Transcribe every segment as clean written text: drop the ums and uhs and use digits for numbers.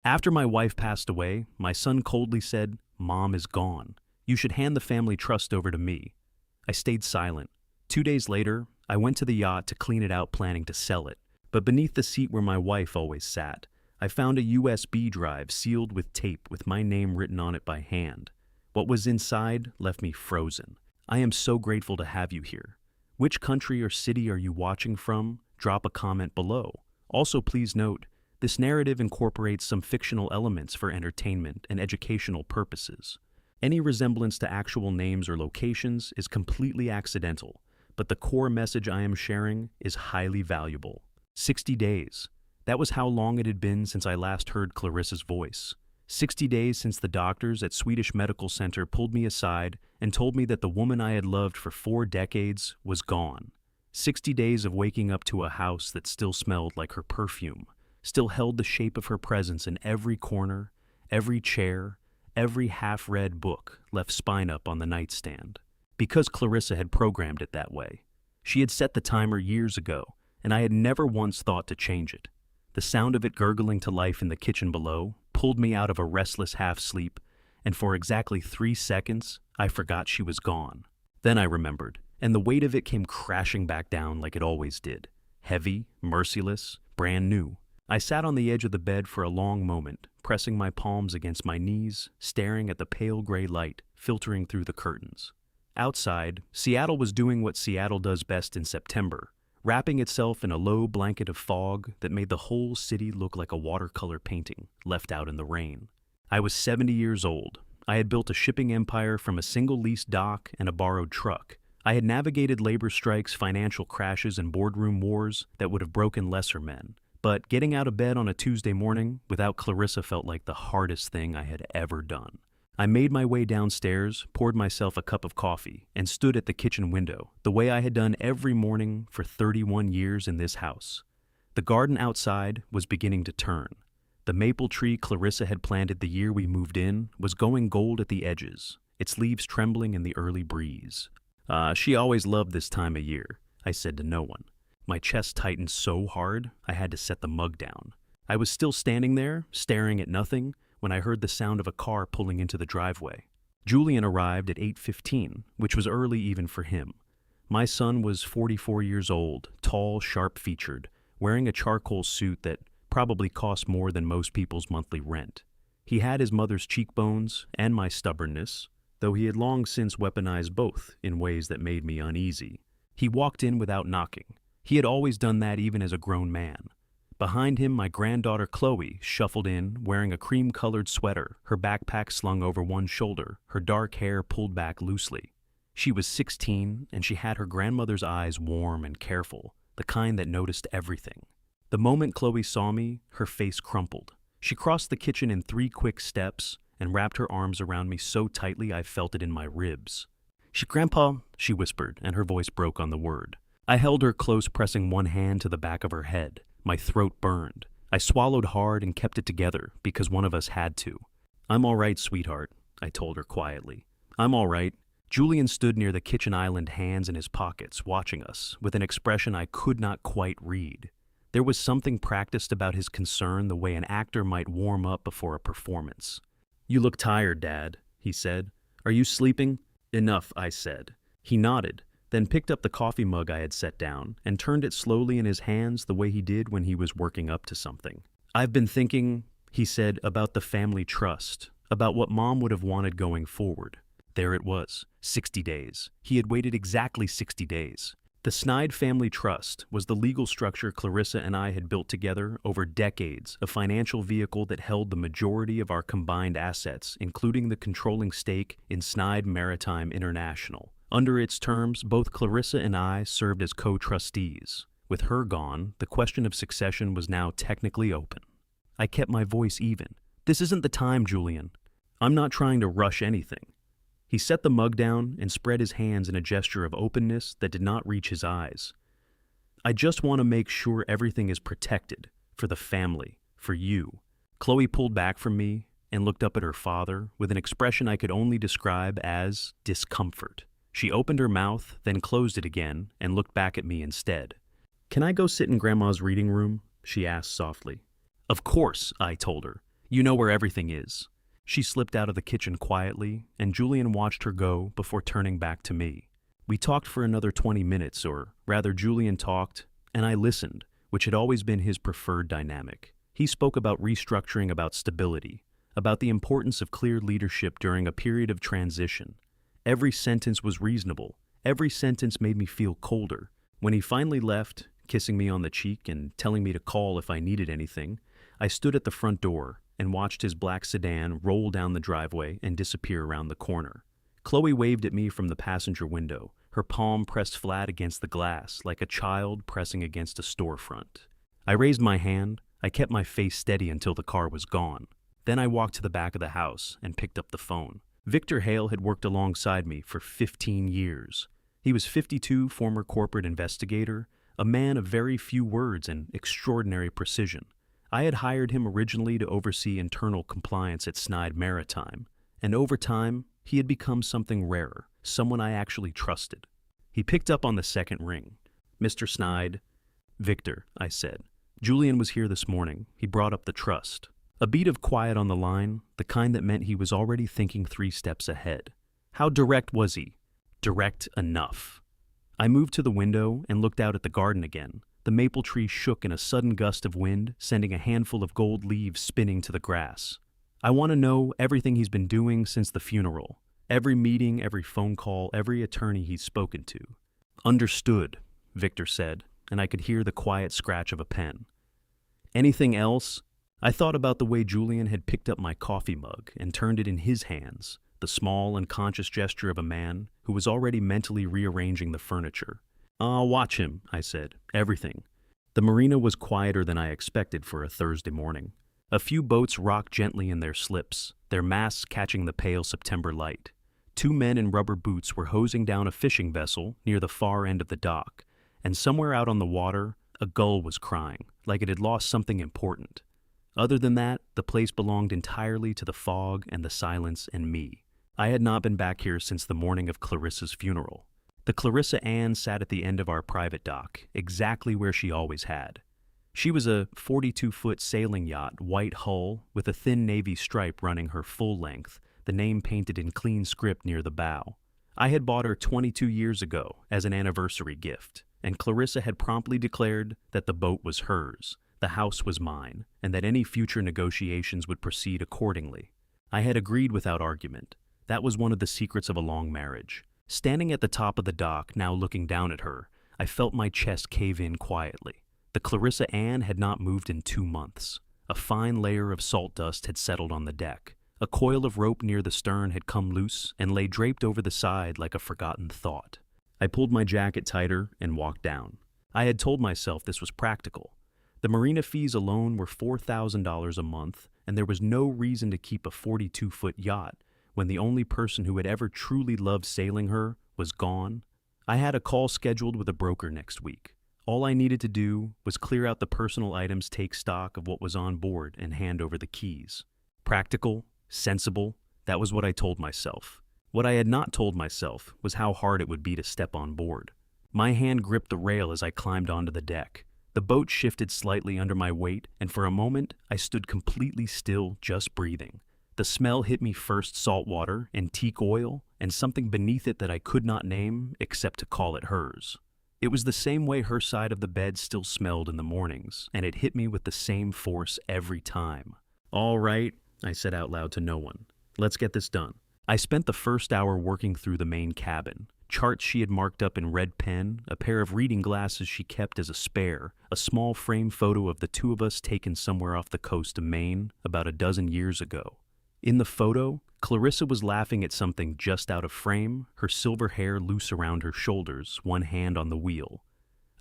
After my wife passed away, my son coldly said, "Mom is gone. You should hand the family trust over to me." I stayed silent. 2 days later, I went to the yacht to clean it out, planning to sell it. But beneath the seat where my wife always sat, I found a USB drive sealed with tape with my name written on it by hand. What was inside left me frozen. I am so grateful to have you here. Which country or city are you watching from? Drop a comment below. Also, please note, this narrative incorporates some fictional elements for entertainment and educational purposes. Any resemblance to actual names or locations is completely accidental, but the core message I am sharing is highly valuable. 60 days. That was how long it had been since I last heard Clarissa's voice. 60 days since the doctors at Swedish Medical Center pulled me aside and told me that the woman I had loved for 4 decades was gone. 60 days of waking up to a house that still smelled like her perfume, still held the shape of her presence in every corner, every chair, every half-read book left spine up on the nightstand. Because Clarissa had programmed it that way. She had set the timer years ago, and I had never once thought to change it. The sound of it gurgling to life in the kitchen below pulled me out of a restless half-sleep, and for exactly 3 seconds, I forgot she was gone. Then I remembered, and the weight of it came crashing back down like it always did. Heavy, merciless, brand new. I sat on the edge of the bed for a long moment, pressing my palms against my knees, staring at the pale gray light filtering through the curtains. Outside, Seattle was doing what Seattle does best in September, wrapping itself in a low blanket of fog that made the whole city look like a watercolor painting left out in the rain. I was 70 years old. I had built a shipping empire from a single leased dock and a borrowed truck. I had navigated labor strikes, financial crashes, and boardroom wars that would have broken lesser men. But getting out of bed on a Tuesday morning without Clarissa felt like the hardest thing I had ever done. I made my way downstairs, poured myself a cup of coffee, and stood at the kitchen window, the way I had done every morning for 31 years in this house. The garden outside was beginning to turn. The maple tree Clarissa had planted the year we moved in was going gold at the edges, its leaves trembling in the early breeze. She always loved this time of year, I said to no one. My chest tightened so hard, I had to set the mug down. I was still standing there, staring at nothing, when I heard the sound of a car pulling into the driveway. Julian arrived at 8:15, which was early even for him. My son was 44 years old, tall, sharp-featured, wearing a charcoal suit that probably cost more than most people's monthly rent. He had his mother's cheekbones and my stubbornness, though he had long since weaponized both in ways that made me uneasy. He walked in without knocking. He had always done that even as a grown man. Behind him, my granddaughter Chloe shuffled in, wearing a cream-colored sweater, her backpack slung over one shoulder, her dark hair pulled back loosely. She was 16, and she had her grandmother's eyes warm and careful, the kind that noticed everything. The moment Chloe saw me, her face crumpled. She crossed the kitchen in 3 quick steps and wrapped her arms around me so tightly I felt it in my ribs. Grandpa," she whispered, and her voice broke on the word. I held her close, pressing one hand to the back of her head. My throat burned. I swallowed hard and kept it together because one of us had to. "I'm all right, sweetheart," I told her quietly. "I'm all right." Julian stood near the kitchen island, hands in his pockets, watching us, with an expression I could not quite read. There was something practiced about his concern, the way an actor might warm up before a performance. "You look tired, Dad," he said. "Are you sleeping?" "Enough," I said. He nodded, then picked up the coffee mug I had set down and turned it slowly in his hands the way he did when he was working up to something. "I've been thinking," he said, "about the family trust, about what Mom would have wanted going forward." There it was, 60 days. He had waited exactly 60 days. The Snide Family Trust was the legal structure Clarissa and I had built together over decades, a financial vehicle that held the majority of our combined assets, including the controlling stake in Snide Maritime International. Under its terms, both Clarissa and I served as co-trustees. With her gone, the question of succession was now technically open. I kept my voice even. "This isn't the time, Julian. I'm not trying to rush anything." He set the mug down and spread his hands in a gesture of openness that did not reach his eyes. "I just want to make sure everything is protected, for the family, for you." Chloe pulled back from me and looked up at her father with an expression I could only describe as discomfort. She opened her mouth, then closed it again, and looked back at me instead. "Can I go sit in Grandma's reading room?" she asked softly. "Of course," I told her. You know where everything is." She slipped out of the kitchen quietly, and Julian watched her go before turning back to me. We talked for another 20 minutes, or rather Julian talked, and I listened, which had always been his preferred dynamic. He spoke about restructuring, about stability, about the importance of clear leadership during a period of transition. Every sentence was reasonable. Every sentence made me feel colder. When he finally left, kissing me on the cheek and telling me to call if I needed anything, I stood at the front door and watched his black sedan roll down the driveway and disappear around the corner. Chloe waved at me from the passenger window, her palm pressed flat against the glass like a child pressing against a storefront. I raised my hand. I kept my face steady until the car was gone. Then I walked to the back of the house and picked up the phone. Victor Hale had worked alongside me for 15 years. He was 52, former corporate investigator, a man of very few words and extraordinary precision. I had hired him originally to oversee internal compliance at Snide Maritime, and over time, he had become something rarer, someone I actually trusted. He picked up on the second ring. "Mr. Snide." "Victor," I said. "Julian was here this morning. He brought up the trust." A beat of quiet on the line, the kind that meant he was already thinking 3 steps ahead. How direct was he? Direct enough. I moved to the window and looked out at the garden again. The maple tree shook in a sudden gust of wind, sending a handful of gold leaves spinning to the grass. I want to know everything he's been doing since the funeral. Every meeting, every phone call, every attorney he's spoken to. "Understood," Victor said, and I could hear the quiet scratch of a pen. "Anything else?" I thought about the way Julian had picked up my coffee mug and turned it in his hands, the small and conscious gesture of a man who was already mentally rearranging the furniture. "I'll watch him," I said. "Everything." The marina was quieter than I expected for a Thursday morning. A few boats rocked gently in their slips, their masts catching the pale September light. 2 men in rubber boots were hosing down a fishing vessel near the far end of the dock, and somewhere out on the water, a gull was crying, like it had lost something important. Other than that, the place belonged entirely to the fog and the silence and me. I had not been back here since the morning of Clarissa's funeral. The Clarissa Ann sat at the end of our private dock, exactly where she always had. She was a 42-foot sailing yacht, white hull, with a thin navy stripe running her full length, the name painted in clean script near the bow. I had bought her 22 years ago as an anniversary gift, and Clarissa had promptly declared that the boat was hers. The house was mine, and that any future negotiations would proceed accordingly. I had agreed without argument. That was one of the secrets of a long marriage. Standing at the top of the dock, now looking down at her, I felt my chest cave in quietly. The Clarissa Ann had not moved in 2 months. A fine layer of salt dust had settled on the deck. A coil of rope near the stern had come loose and lay draped over the side like a forgotten thought. I pulled my jacket tighter and walked down. I had told myself this was practical. The marina fees alone were $4,000 a month, and there was no reason to keep a 42-foot yacht when the only person who had ever truly loved sailing her was gone. I had a call scheduled with a broker next week. All I needed to do was clear out the personal items, take stock of what was on board, and hand over the keys. Practical, sensible, that was what I told myself. What I had not told myself was how hard it would be to step on board. My hand gripped the rail as I climbed onto the deck. The boat shifted slightly under my weight, and for a moment, I stood completely still, just breathing. The smell hit me first: salt water, antique oil, and something beneath it that I could not name except to call it hers. It was the same way her side of the bed still smelled in the mornings, and it hit me with the same force every time. "All right," I said out loud to no one. "Let's get this done." I spent the first hour working through the main cabin. Charts she had marked up in red pen, a pair of reading glasses she kept as a spare, a small frame photo of the 2 of us taken somewhere off the coast of Maine about a dozen years ago. In the photo, Clarissa was laughing at something just out of frame, her silver hair loose around her shoulders, one hand on the wheel.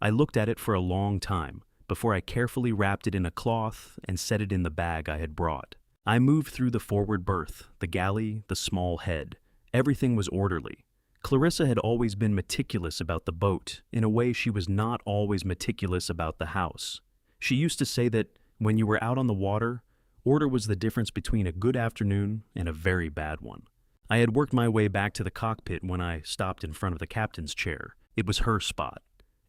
I looked at it for a long time before I carefully wrapped it in a cloth and set it in the bag I had brought. I moved through the forward berth, the galley, the small head. Everything was orderly. Clarissa had always been meticulous about the boat, in a way she was not always meticulous about the house. She used to say that when you were out on the water, order was the difference between a good afternoon and a very bad one. I had worked my way back to the cockpit when I stopped in front of the captain's chair. It was her spot.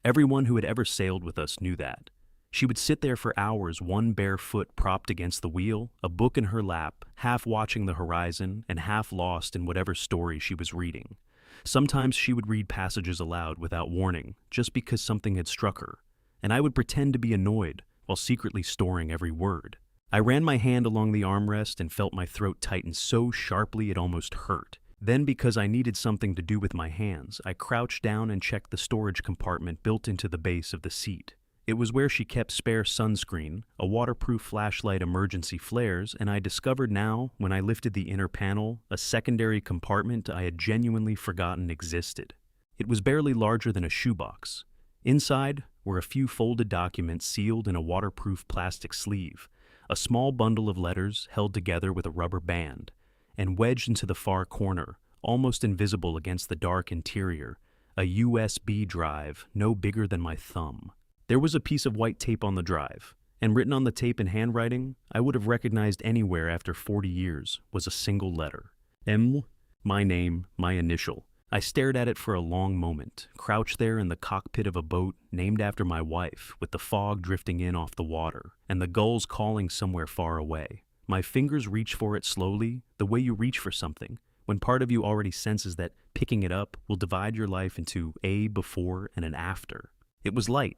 Everyone who had ever sailed with us knew that. She would sit there for hours, one bare foot propped against the wheel, a book in her lap, half watching the horizon and half lost in whatever story she was reading. Sometimes she would read passages aloud without warning, just because something had struck her, and I would pretend to be annoyed while secretly storing every word. I ran my hand along the armrest and felt my throat tighten so sharply it almost hurt. Then, because I needed something to do with my hands, I crouched down and checked the storage compartment built into the base of the seat. It was where she kept spare sunscreen, a waterproof flashlight, emergency flares, and I discovered now, when I lifted the inner panel, a secondary compartment I had genuinely forgotten existed. It was barely larger than a shoebox. Inside were a few folded documents sealed in a waterproof plastic sleeve, a small bundle of letters held together with a rubber band, and wedged into the far corner, almost invisible against the dark interior, a USB drive no bigger than my thumb. There was a piece of white tape on the drive, and written on the tape in handwriting I would have recognized anywhere after 40 years was a single letter. M, my name, my initial. I stared at it for a long moment, crouched there in the cockpit of a boat named after my wife, with the fog drifting in off the water, and the gulls calling somewhere far away. My fingers reached for it slowly, the way you reach for something, when part of you already senses that picking it up will divide your life into a before and an after. It was light.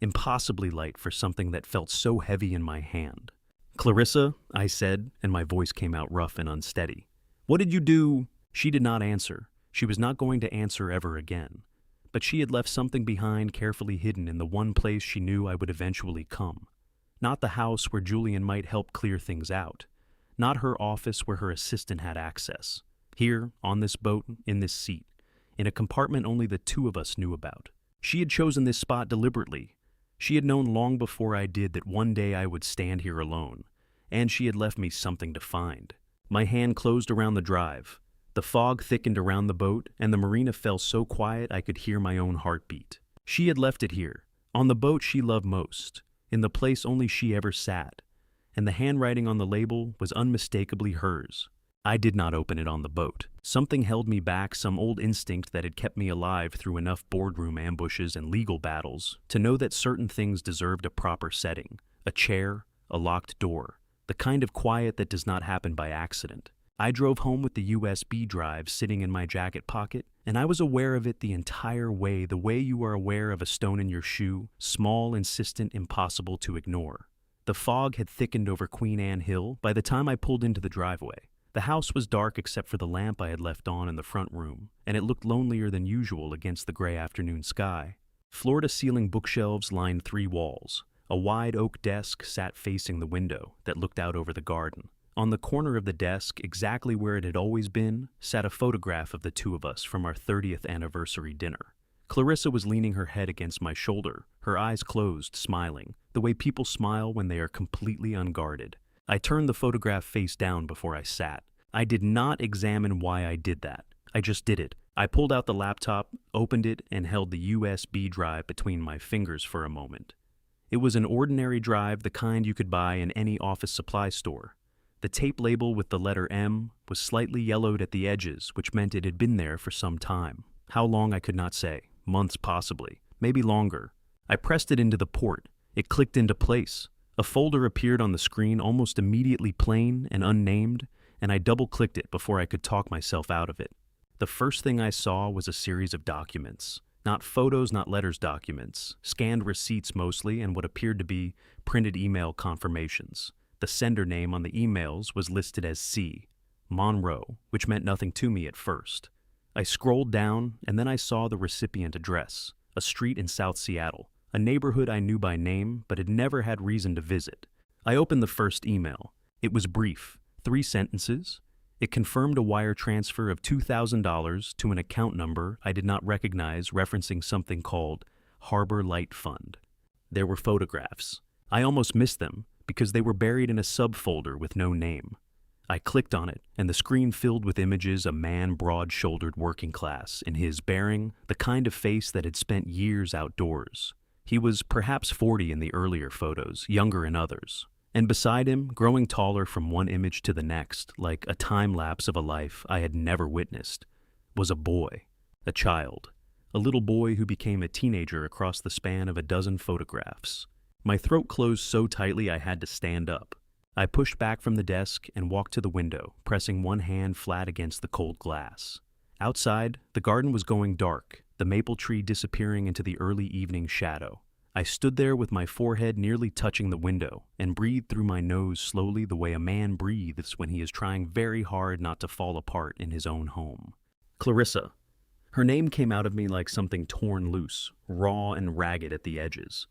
Impossibly light for something that felt so heavy in my hand. "Clarissa," I said, and my voice came out rough and unsteady. "What did you do?" She did not answer. She was not going to answer ever again. But she had left something behind, carefully hidden in the one place she knew I would eventually come. Not the house where Julian might help clear things out. Not her office where her assistant had access. Here, on this boat, in this seat, in a compartment only the two of us knew about. She had chosen this spot deliberately. She had known long before I did that one day I would stand here alone, and she had left me something to find. My hand closed around the drive. The fog thickened around the boat, and the marina fell so quiet I could hear my own heartbeat. She had left it here, on the boat she loved most, in the place only she ever sat, and the handwriting on the label was unmistakably hers. I did not open it on the boat. Something held me back, some old instinct that had kept me alive through enough boardroom ambushes and legal battles to know that certain things deserved a proper setting, a chair, a locked door, the kind of quiet that does not happen by accident. I drove home with the USB drive sitting in my jacket pocket, and I was aware of it the entire way, the way you are aware of a stone in your shoe, small, insistent, impossible to ignore. The fog had thickened over Queen Anne Hill by the time I pulled into the driveway. The house was dark except for the lamp I had left on in the front room, and it looked lonelier than usual against the gray afternoon sky. Floor-to-ceiling bookshelves lined 3 walls. A wide oak desk sat facing the window that looked out over the garden. On the corner of the desk, exactly where it had always been, sat a photograph of the two of us from our 30th anniversary dinner. Clarissa was leaning her head against my shoulder, her eyes closed, smiling, the way people smile when they are completely unguarded. I turned the photograph face down before I sat. I did not examine why I did that. I just did it. I pulled out the laptop, opened it, and held the USB drive between my fingers for a moment. It was an ordinary drive, the kind you could buy in any office supply store. The tape label with the letter M was slightly yellowed at the edges, which meant it had been there for some time. How long I could not say. Months possibly. Maybe longer. I pressed it into the port. It clicked into place. A folder appeared on the screen almost immediately, plain and unnamed, and I double-clicked it before I could talk myself out of it. The first thing I saw was a series of documents. Not photos, not letters, documents. Scanned receipts mostly, and what appeared to be printed email confirmations. The sender name on the emails was listed as C. Monroe, which meant nothing to me at first. I scrolled down, and then I saw the recipient address, a street in South Seattle. A neighborhood I knew by name, but had never had reason to visit. I opened the first email. It was brief, 3 sentences. It confirmed a wire transfer of $2,000 to an account number I did not recognize, referencing something called Harbor Light Fund. There were photographs. I almost missed them because they were buried in a subfolder with no name. I clicked on it, and the screen filled with images, a man broad-shouldered, working class, in his bearing, the kind of face that had spent years outdoors. He was perhaps 40 in the earlier photos, younger in others. And beside him, growing taller from one image to the next, like a time-lapse of a life I had never witnessed, was a boy, a child, a little boy who became a teenager across the span of a dozen photographs. My throat closed so tightly I had to stand up. I pushed back from the desk and walked to the window, pressing one hand flat against the cold glass. Outside, the garden was going dark, the maple tree disappearing into the early evening shadow. I stood there with my forehead nearly touching the window and breathed through my nose slowly the way a man breathes when he is trying very hard not to fall apart in his own home. Clarissa. Her name came out of me like something torn loose, raw and ragged at the edges.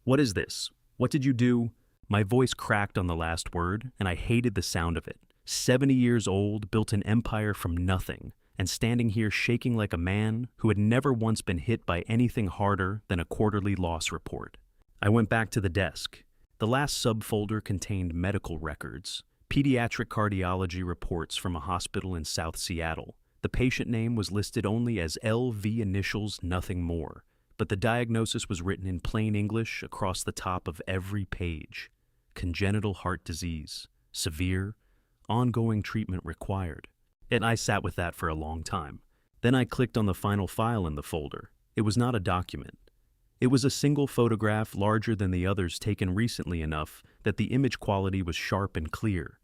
What is this? What did you do? My voice cracked on the last word, and I hated the sound of it. 70 years old, built an empire from nothing, and standing here shaking like a man who had never once been hit by anything harder than a quarterly loss report. I went back to the desk. The last subfolder contained medical records, pediatric cardiology reports from a hospital in South Seattle. The patient name was listed only as LV initials, nothing more, but the diagnosis was written in plain English across the top of every page. Congenital heart disease, severe, ongoing treatment required. And I sat with that for a long time. Then I clicked on the final file in the folder. It was not a document. It was a single photograph larger than the others taken recently enough that the image quality was sharp and clear.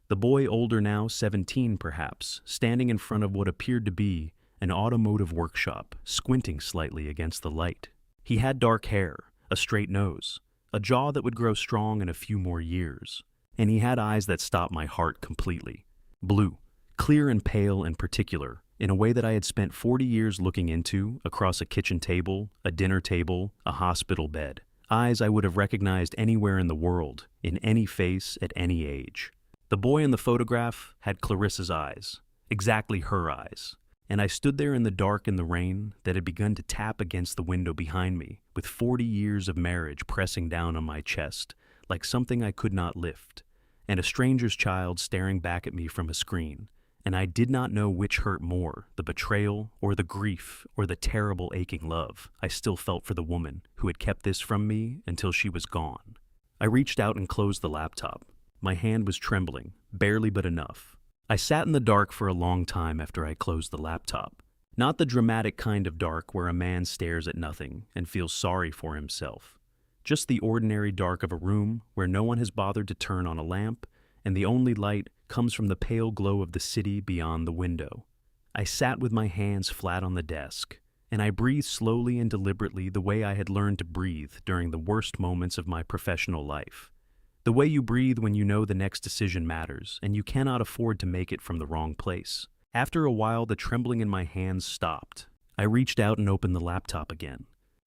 The boy, older now, 17 perhaps, standing in front of what appeared to be an automotive workshop, squinting slightly against the light. He had dark hair, a straight nose, a jaw that would grow strong in a few more years, and he had eyes that stopped my heart completely. Blue. Clear and pale in particular, in a way that I had spent 40 years looking into across a kitchen table, a dinner table, a hospital bed. Eyes I would have recognized anywhere in the world, in any face, at any age. The boy in the photograph had Clarissa's eyes, exactly her eyes, and I stood there in the dark and the rain that had begun to tap against the window behind me, with 40 years of marriage pressing down on my chest, like something I could not lift, and a stranger's child staring back at me from a screen. And I did not know which hurt more, the betrayal or the grief or the terrible aching love I still felt for the woman who had kept this from me until she was gone. I reached out and closed the laptop. My hand was trembling, barely but enough. I sat in the dark for a long time after I closed the laptop. Not the dramatic kind of dark where a man stares at nothing and feels sorry for himself. Just the ordinary dark of a room where no one has bothered to turn on a lamp and the only light comes from the pale glow of the city beyond the window. I sat with my hands flat on the desk, and I breathed slowly and deliberately the way I had learned to breathe during the worst moments of my professional life. The way you breathe when you know the next decision matters, and you cannot afford to make it from the wrong place. After a while, the trembling in my hands stopped. I reached out and opened the laptop again.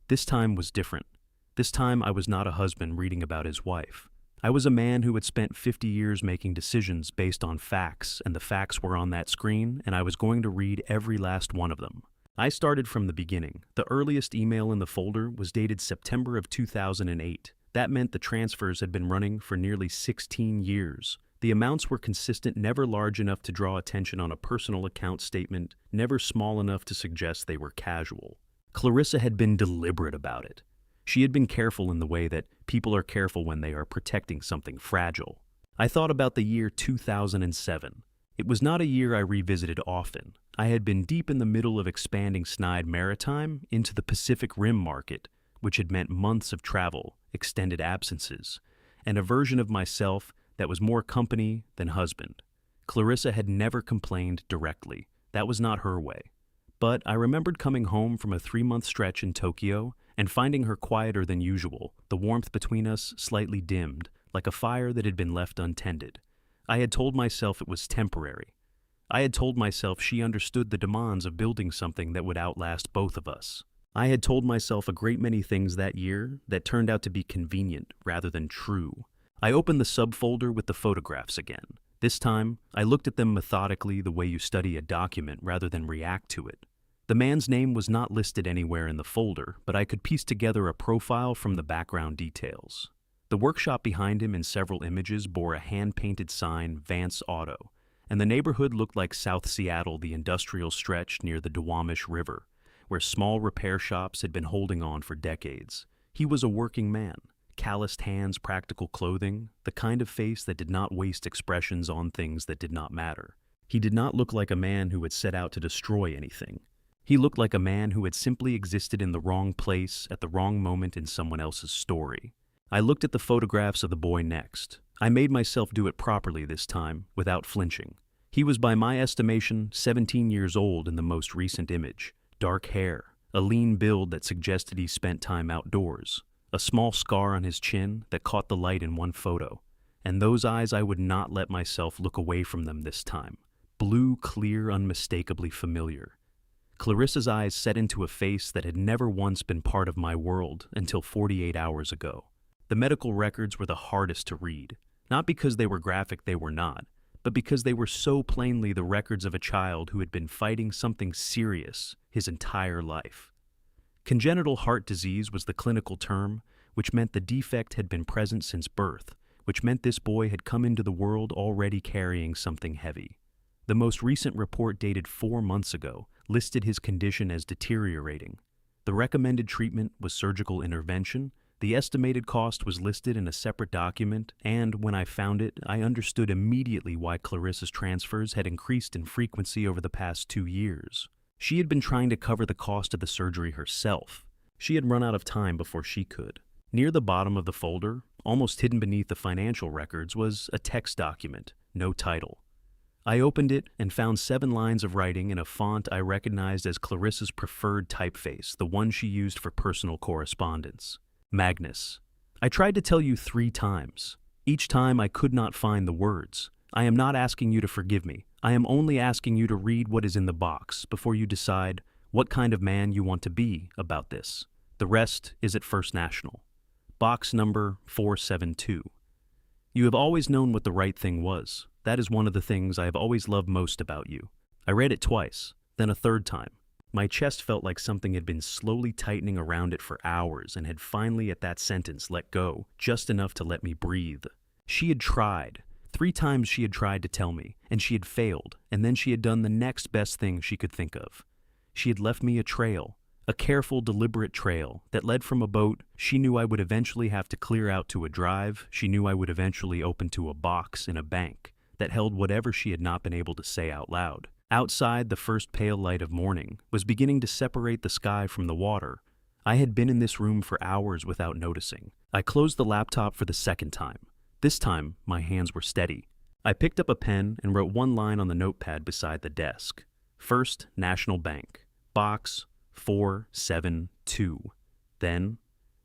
This time was different. This time I was not a husband reading about his wife. I was a man who had spent 50 years making decisions based on facts, and the facts were on that screen, and I was going to read every last one of them. I started from the beginning. The earliest email in the folder was dated September of 2008. That meant the transfers had been running for nearly 16 years. The amounts were consistent, never large enough to draw attention on a personal account statement, never small enough to suggest they were casual. Clarissa had been deliberate about it. She had been careful in the way that people are careful when they are protecting something fragile. I thought about the year 2007. It was not a year I revisited often. I had been deep in the middle of expanding Snide Maritime into the Pacific Rim market, which had meant months of travel, extended absences, and a version of myself that was more company than husband. Clarissa had never complained directly. That was not her way. But I remembered coming home from a 3-month stretch in Tokyo and finding her quieter than usual, the warmth between us slightly dimmed, like a fire that had been left untended. I had told myself it was temporary. I had told myself she understood the demands of building something that would outlast both of us. I had told myself a great many things that year that turned out to be convenient rather than true. I opened the subfolder with the photographs again. This time, I looked at them methodically the way you study a document rather than react to it. The man's name was not listed anywhere in the folder, but I could piece together a profile from the background details. The workshop behind him in several images bore a hand-painted sign, Vance Auto, and the neighborhood looked like South Seattle, the industrial stretch near the Duwamish River, where small repair shops had been holding on for decades. He was a working man, calloused hands, practical clothing, the kind of face that did not waste expressions on things that did not matter. He did not look like a man who had set out to destroy anything. He looked like a man who had simply existed in the wrong place at the wrong moment in someone else's story. I looked at the photographs of the boy next. I made myself do it properly this time, without flinching. He was by my estimation 17 years old in the most recent image. Dark hair, a lean build that suggested he spent time outdoors, a small scar on his chin that caught the light in one photo. And those eyes, I would not let myself look away from them this time. Blue, clear, unmistakably familiar. Clarissa's eyes set into a face that had never once been part of my world until 48 hours ago. The medical records were the hardest to read, not because they were graphic, they were not, but because they were so plainly the records of a child who had been fighting something serious his entire life. Congenital heart disease was the clinical term, which meant the defect had been present since birth, which meant this boy had come into the world already carrying something heavy. The most recent report, dated 4 months ago, listed his condition as deteriorating. The recommended treatment was surgical intervention. The estimated cost was listed in a separate document, and when I found it, I understood immediately why Clarissa's transfers had increased in frequency over the past 2 years. She had been trying to cover the cost of the surgery herself. She had run out of time before she could. Near the bottom of the folder, almost hidden beneath the financial records, was a text document, no title. I opened it and found 7 lines of writing in a font I recognized as Clarissa's preferred typeface, the one she used for personal correspondence. Magnus. I tried to tell you 3 times. Each time I could not find the words. I am not asking you to forgive me. I am only asking you to read what is in the box before you decide what kind of man you want to be about this. The rest is at First National. Box number 472. You have always known what the right thing was. That is one of the things I have always loved most about you. I read it twice, then a 3rd time. My chest felt like something had been slowly tightening around it for hours and had finally at that sentence let go, just enough to let me breathe. She had tried. 3 times she had tried to tell me, and she had failed, and then she had done the next best thing she could think of. She had left me a trail, a careful, deliberate trail that led from a boat she knew I would eventually have to clear out to a drive she knew I would eventually open to a box in a bank that held whatever she had not been able to say out loud. Outside, the first pale light of morning was beginning to separate the sky from the water. I had been in this room for hours without noticing. I closed the laptop for the 2nd time. This time, my hands were steady. I picked up a pen and wrote 1 line on the notepad beside the desk. First National Bank, box 472. Then,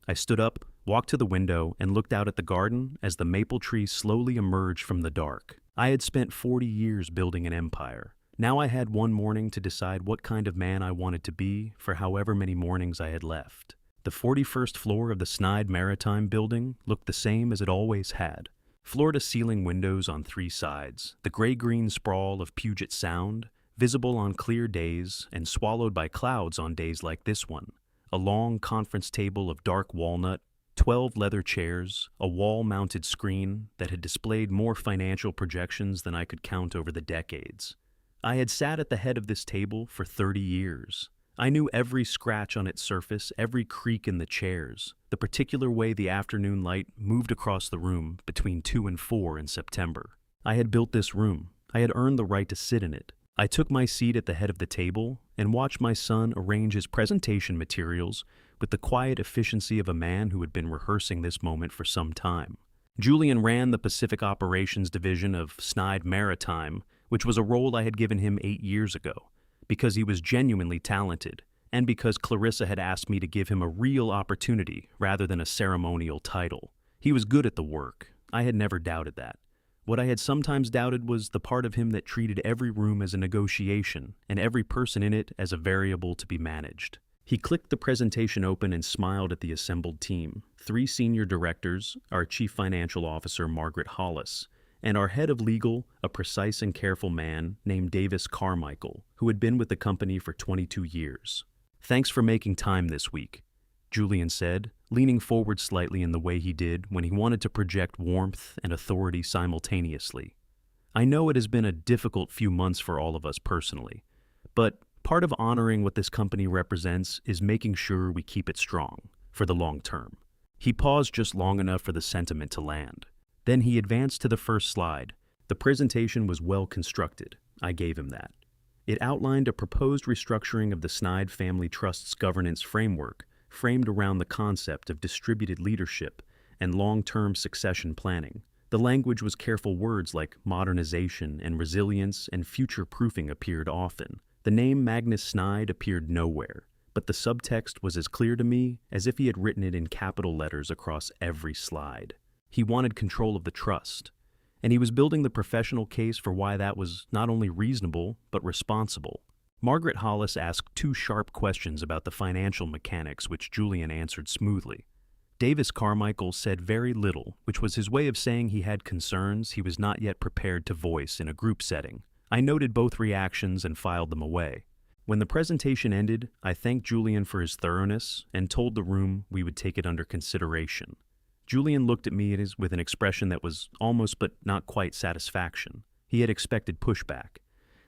I stood up, walked to the window, and looked out at the garden as the maple trees slowly emerged from the dark. I had spent 40 years building an empire. Now I had one morning to decide what kind of man I wanted to be for however many mornings I had left. The 41st floor of the Snide Maritime building looked the same as it always had. Floor-to-ceiling windows on 3 sides, the gray-green sprawl of Puget Sound, visible on clear days and swallowed by clouds on days like this one. A long conference table of dark walnut, 12 leather chairs, a wall-mounted screen that had displayed more financial projections than I could count over the decades. I had sat at the head of this table for 30 years. I knew every scratch on its surface, every creak in the chairs, the particular way the afternoon light moved across the room between 2 and 4 in September. I had built this room. I had earned the right to sit in it. I took my seat at the head of the table and watched my son arrange his presentation materials with the quiet efficiency of a man who had been rehearsing this moment for some time. Julian ran the Pacific Operations Division of Snide Maritime, which was a role I had given him 8 years ago, because he was genuinely talented, and because Clarissa had asked me to give him a real opportunity rather than a ceremonial title. He was good at the work. I had never doubted that. What I had sometimes doubted was the part of him that treated every room as a negotiation and every person in it as a variable to be managed. He clicked the presentation open and smiled at the assembled team, 3 senior directors, our chief financial officer Margaret Hollis, and our head of legal, a precise and careful man named Davis Carmichael, who had been with the company for 22 years. "Thanks for making time this week," Julian said, leaning forward slightly in the way he did when he wanted to project warmth and authority simultaneously. "I know it has been a difficult few months for all of us personally, but part of honoring what this company represents is making sure we keep it strong for the long term." He paused just long enough for the sentiment to land. Then he advanced to the first slide. The presentation was well constructed. I gave him that. It outlined a proposed restructuring of the Snide Family Trust's governance framework, framed around the concept of distributed leadership and long-term succession planning. The language was careful. Words like modernization and resilience and future-proofing appeared often. The name Magnus Snide appeared nowhere, but the subtext was as clear to me as if he had written it in capital letters across every slide. He wanted control of the trust, and he was building the professional case for why that was not only reasonable, but responsible. Margaret Hollis asked two sharp questions about the financial mechanics, which Julian answered smoothly. Davis Carmichael said very little, which was his way of saying he had concerns he was not yet prepared to voice in a group setting. I noted both reactions and filed them away. When the presentation ended, I thanked Julian for his thoroughness and told the room we would take it under consideration. Julian looked at me with an expression that was almost but not quite satisfaction. He had expected pushback.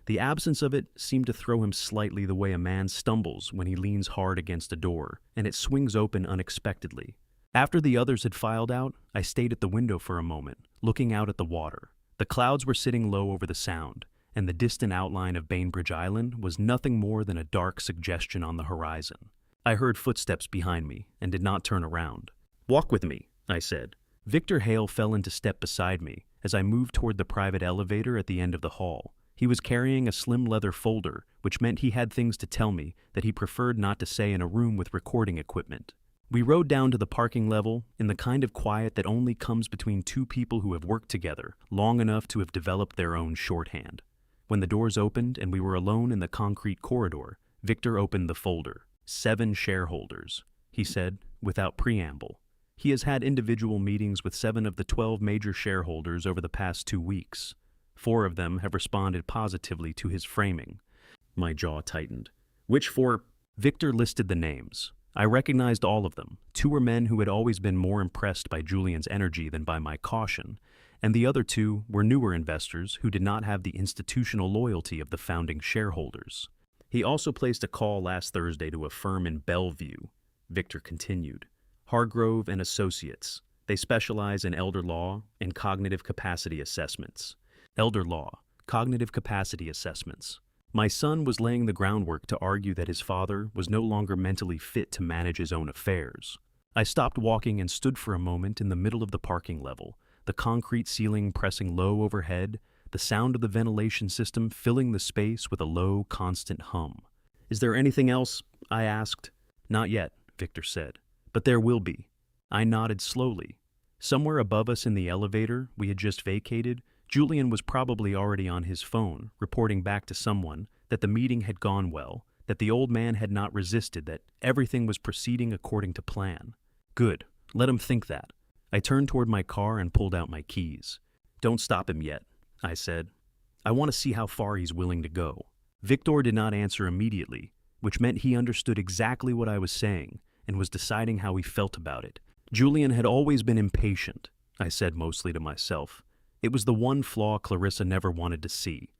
The absence of it seemed to throw him slightly the way a man stumbles when he leans hard against a door, and it swings open unexpectedly. After the others had filed out, I stayed at the window for a moment, looking out at the water. The clouds were sitting low over the sound, and the distant outline of Bainbridge Island was nothing more than a dark suggestion on the horizon. I heard footsteps behind me and did not turn around. "Walk with me," I said. Victor Hale fell into step beside me as I moved toward the private elevator at the end of the hall. He was carrying a slim leather folder, which meant he had things to tell me that he preferred not to say in a room with recording equipment. We rode down to the parking level in the kind of quiet that only comes between two people who have worked together long enough to have developed their own shorthand. When the doors opened and we were alone in the concrete corridor, Victor opened the folder. 7 shareholders, he said, without preamble. He has had individual meetings with 7 of the 12 major shareholders over the past 2 weeks. 4 of them have responded positively to his framing. My jaw tightened. Which 4? Victor listed the names. I recognized all of them. 2 were men who had always been more impressed by Julian's energy than by my caution, and the other 2 were newer investors who did not have the institutional loyalty of the founding shareholders. He also placed a call last Thursday to a firm in Bellevue, Victor continued. Hargrove and Associates. They specialize in elder law and cognitive capacity assessments. Elder law, cognitive capacity assessments. My son was laying the groundwork to argue that his father was no longer mentally fit to manage his own affairs. I stopped walking and stood for a moment in the middle of the parking level, the concrete ceiling pressing low overhead, the sound of the ventilation system filling the space with a low, constant hum. "Is there anything else?" I asked. "Not yet," Victor said. "But there will be." I nodded slowly. Somewhere above us in the elevator we had just vacated, Julian was probably already on his phone, reporting back to someone that the meeting had gone well, that the old man had not resisted, that everything was proceeding according to plan. Good. Let him think that. I turned toward my car and pulled out my keys. "Don't stop him yet," I said. "I want to see how far he's willing to go." Victor did not answer immediately, which meant he understood exactly what I was saying and was deciding how he felt about it. Julian had always been impatient, I said mostly to myself. It was the one flaw Clarissa never wanted to see.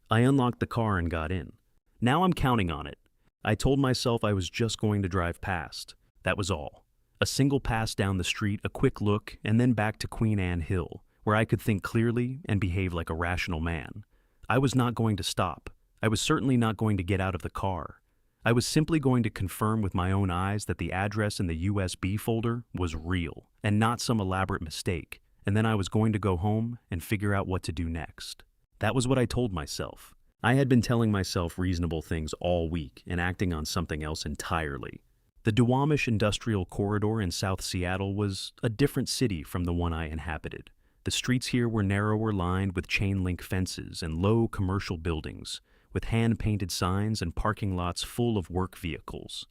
I unlocked the car and got in. Now I'm counting on it. I told myself I was just going to drive past. That was all. A single pass down the street, a quick look, and then back to Queen Anne Hill, where I could think clearly and behave like a rational man. I was not going to stop. I was certainly not going to get out of the car. I was simply going to confirm with my own eyes that the address in the USB folder was real and not some elaborate mistake, and then I was going to go home and figure out what to do next. That was what I told myself. I had been telling myself reasonable things all week and acting on something else entirely. The Duwamish Industrial Corridor in South Seattle was a different city from the one I inhabited. The streets here were narrower, lined with chain-link fences and low commercial buildings, with hand-painted signs and parking lots full of work vehicles.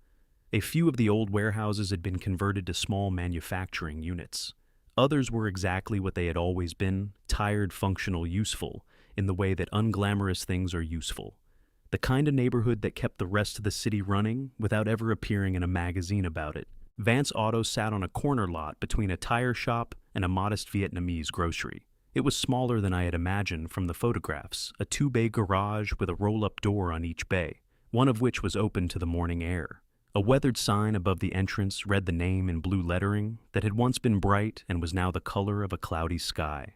A few of the old warehouses had been converted to small manufacturing units. Others were exactly what they had always been, tired, functional, useful, in the way that unglamorous things are useful. The kind of neighborhood that kept the rest of the city running without ever appearing in a magazine about it. Vance Auto sat on a corner lot between a tire shop and a modest Vietnamese grocery. It was smaller than I had imagined from the photographs, a 2-bay garage with a roll-up door on each bay, one of which was open to the morning air. A weathered sign above the entrance read the name in blue lettering that had once been bright and was now the color of a cloudy sky.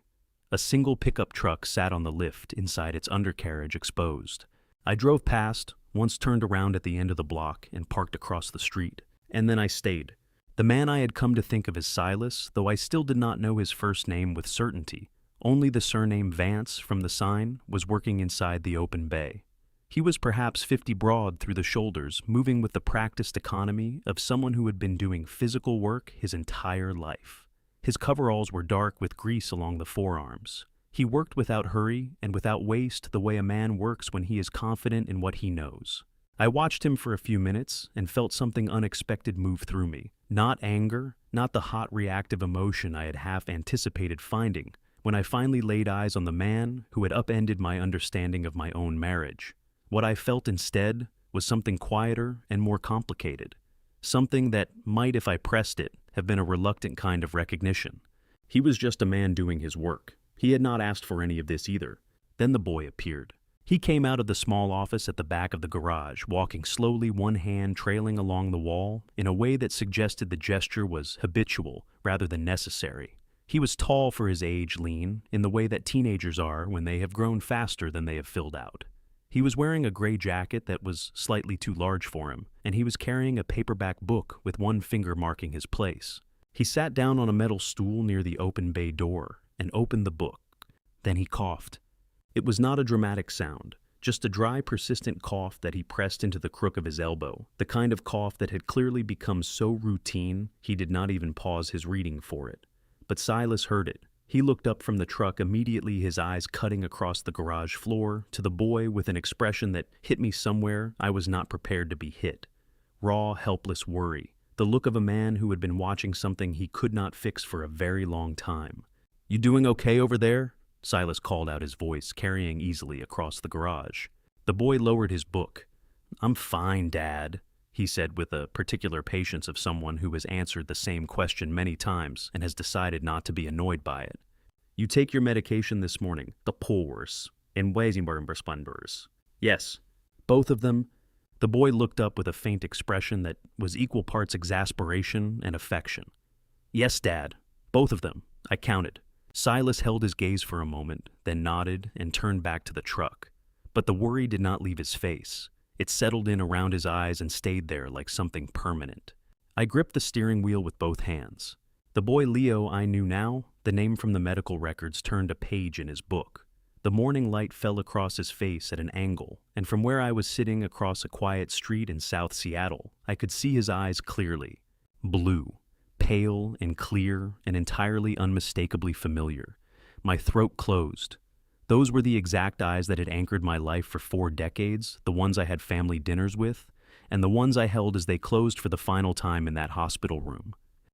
A single pickup truck sat on the lift inside its undercarriage exposed. I drove past, once turned around at the end of the block and parked across the street, and then I stayed. The man I had come to think of as Silas, though I still did not know his first name with certainty. Only the surname Vance from the sign was working inside the open bay. He was perhaps 50 broad through the shoulders, moving with the practiced economy of someone who had been doing physical work his entire life. His coveralls were dark with grease along the forearms. He worked without hurry and without waste the way a man works when he is confident in what he knows. I watched him for a few minutes and felt something unexpected move through me. Not anger, not the hot reactive emotion I had half anticipated finding when I finally laid eyes on the man who had upended my understanding of my own marriage. What I felt instead was something quieter and more complicated. Something that might, if I pressed it, have been a reluctant kind of recognition. He was just a man doing his work. He had not asked for any of this either. Then the boy appeared. He came out of the small office at the back of the garage, walking slowly, one hand trailing along the wall in a way that suggested the gesture was habitual rather than necessary. He was tall for his age, lean, in the way that teenagers are when they have grown faster than they have filled out. He was wearing a gray jacket that was slightly too large for him, and he was carrying a paperback book with one finger marking his place. He sat down on a metal stool near the open bay door and opened the book. Then he coughed. It was not a dramatic sound, just a dry, persistent cough that he pressed into the crook of his elbow, the kind of cough that had clearly become so routine he did not even pause his reading for it. But Silas heard it. He looked up from the truck, immediately his eyes cutting across the garage floor to the boy with an expression that hit me somewhere I was not prepared to be hit. Raw, helpless worry, the look of a man who had been watching something he could not fix for a very long time. "You doing okay over there?" Silas called out, his voice carrying easily across the garage. The boy lowered his book. "I'm fine, Dad," he said with a particular patience of someone who has answered the same question many times and has decided not to be annoyed by it. "You take your medication this morning, the pores, and Weisenberg. Yes, both of them." The boy looked up with a faint expression that was equal parts exasperation and affection. "Yes, Dad, both of them," I counted. Silas held his gaze for a moment, then nodded and turned back to the truck. But the worry did not leave his face. It settled in around his eyes and stayed there like something permanent. I gripped the steering wheel with both hands. The boy Leo I knew now, the name from the medical records turned a page in his book. The morning light fell across his face at an angle, and from where I was sitting across a quiet street in South Seattle, I could see his eyes clearly. Blue. Pale and clear and entirely unmistakably familiar. My throat closed. Those were the exact eyes that had anchored my life for 4 decades, the ones I had family dinners with, and the ones I held as they closed for the final time in that hospital room.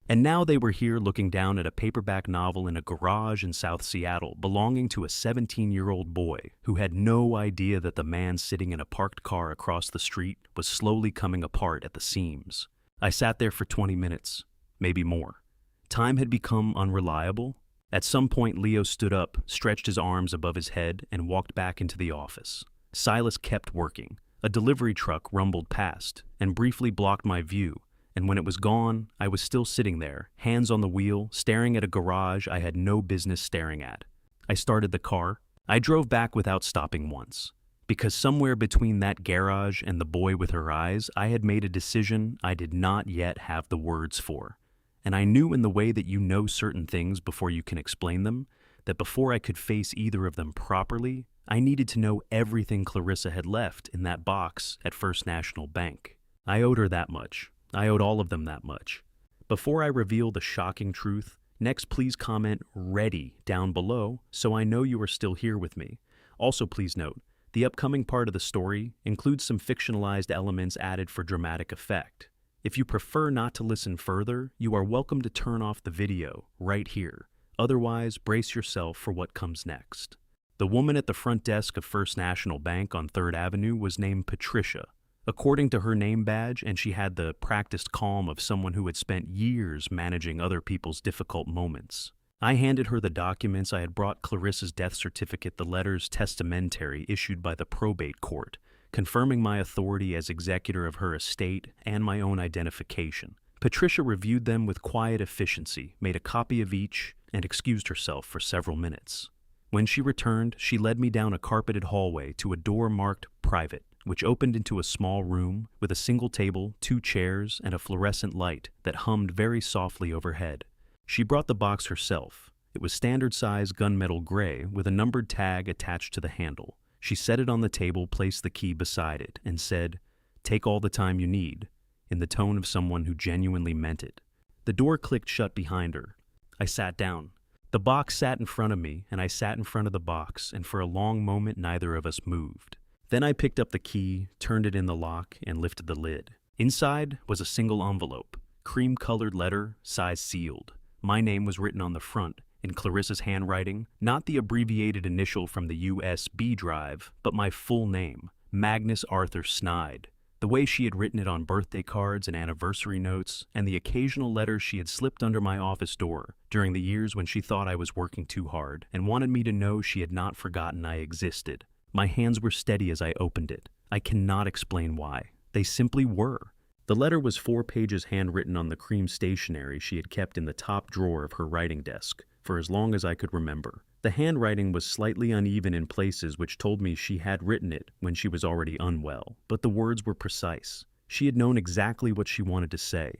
And now they were here looking down at a paperback novel in a garage in South Seattle belonging to a 17-year-old boy who had no idea that the man sitting in a parked car across the street was slowly coming apart at the seams. I sat there for 20 minutes. Maybe more. Time had become unreliable. At some point, Leo stood up, stretched his arms above his head, and walked back into the office. Silas kept working. A delivery truck rumbled past and briefly blocked my view, and when it was gone, I was still sitting there, hands on the wheel, staring at a garage I had no business staring at. I started the car. I drove back without stopping once. Because somewhere between that garage and the boy with her eyes, I had made a decision I did not yet have the words for. And I knew in the way that you know certain things before you can explain them, that before I could face either of them properly, I needed to know everything Clarissa had left in that box at First National Bank. I owed her that much. I owed all of them that much. Before I reveal the shocking truth, next please comment "ready" down below so I know you are still here with me. Also please note, the upcoming part of the story includes some fictionalized elements added for dramatic effect. If you prefer not to listen further, you are welcome to turn off the video right here. Otherwise, brace yourself for what comes next. The woman at the front desk of First National Bank on 3rd Avenue was named Patricia. According to her name badge, and she had the practiced calm of someone who had spent years managing other people's difficult moments. I handed her the documents I had brought: Clarissa's death certificate, the letters testamentary issued by the probate court, confirming my authority as executor of her estate and my own identification. Patricia reviewed them with quiet efficiency, made a copy of each, and excused herself for several minutes. When she returned, she led me down a carpeted hallway to a door marked "Private." which opened into a small room with a single table, 2 chairs, and a fluorescent light that hummed very softly overhead. She brought the box herself. It was standard-size gunmetal gray with a numbered tag attached to the handle. She set it on the table, placed the key beside it, and said, "Take all the time you need," in the tone of someone who genuinely meant it. The door clicked shut behind her. I sat down. The box sat in front of me, and I sat in front of the box, and for a long moment neither of us moved. Then I picked up the key, turned it in the lock, and lifted the lid. Inside was a single envelope, cream-colored letter, size sealed. My name was written on the front, in Clarissa's handwriting, not the abbreviated initial from the USB drive, but my full name, Magnus Arthur Snide. The way she had written it on birthday cards and anniversary notes, and the occasional letters she had slipped under my office door during the years when she thought I was working too hard and wanted me to know she had not forgotten I existed. My hands were steady as I opened it. I cannot explain why. They simply were. The letter was 4 pages handwritten on the cream stationery she had kept in the top drawer of her writing desk for as long as I could remember. The handwriting was slightly uneven in places, which told me she had written it when she was already unwell, but the words were precise. She had known exactly what she wanted to say.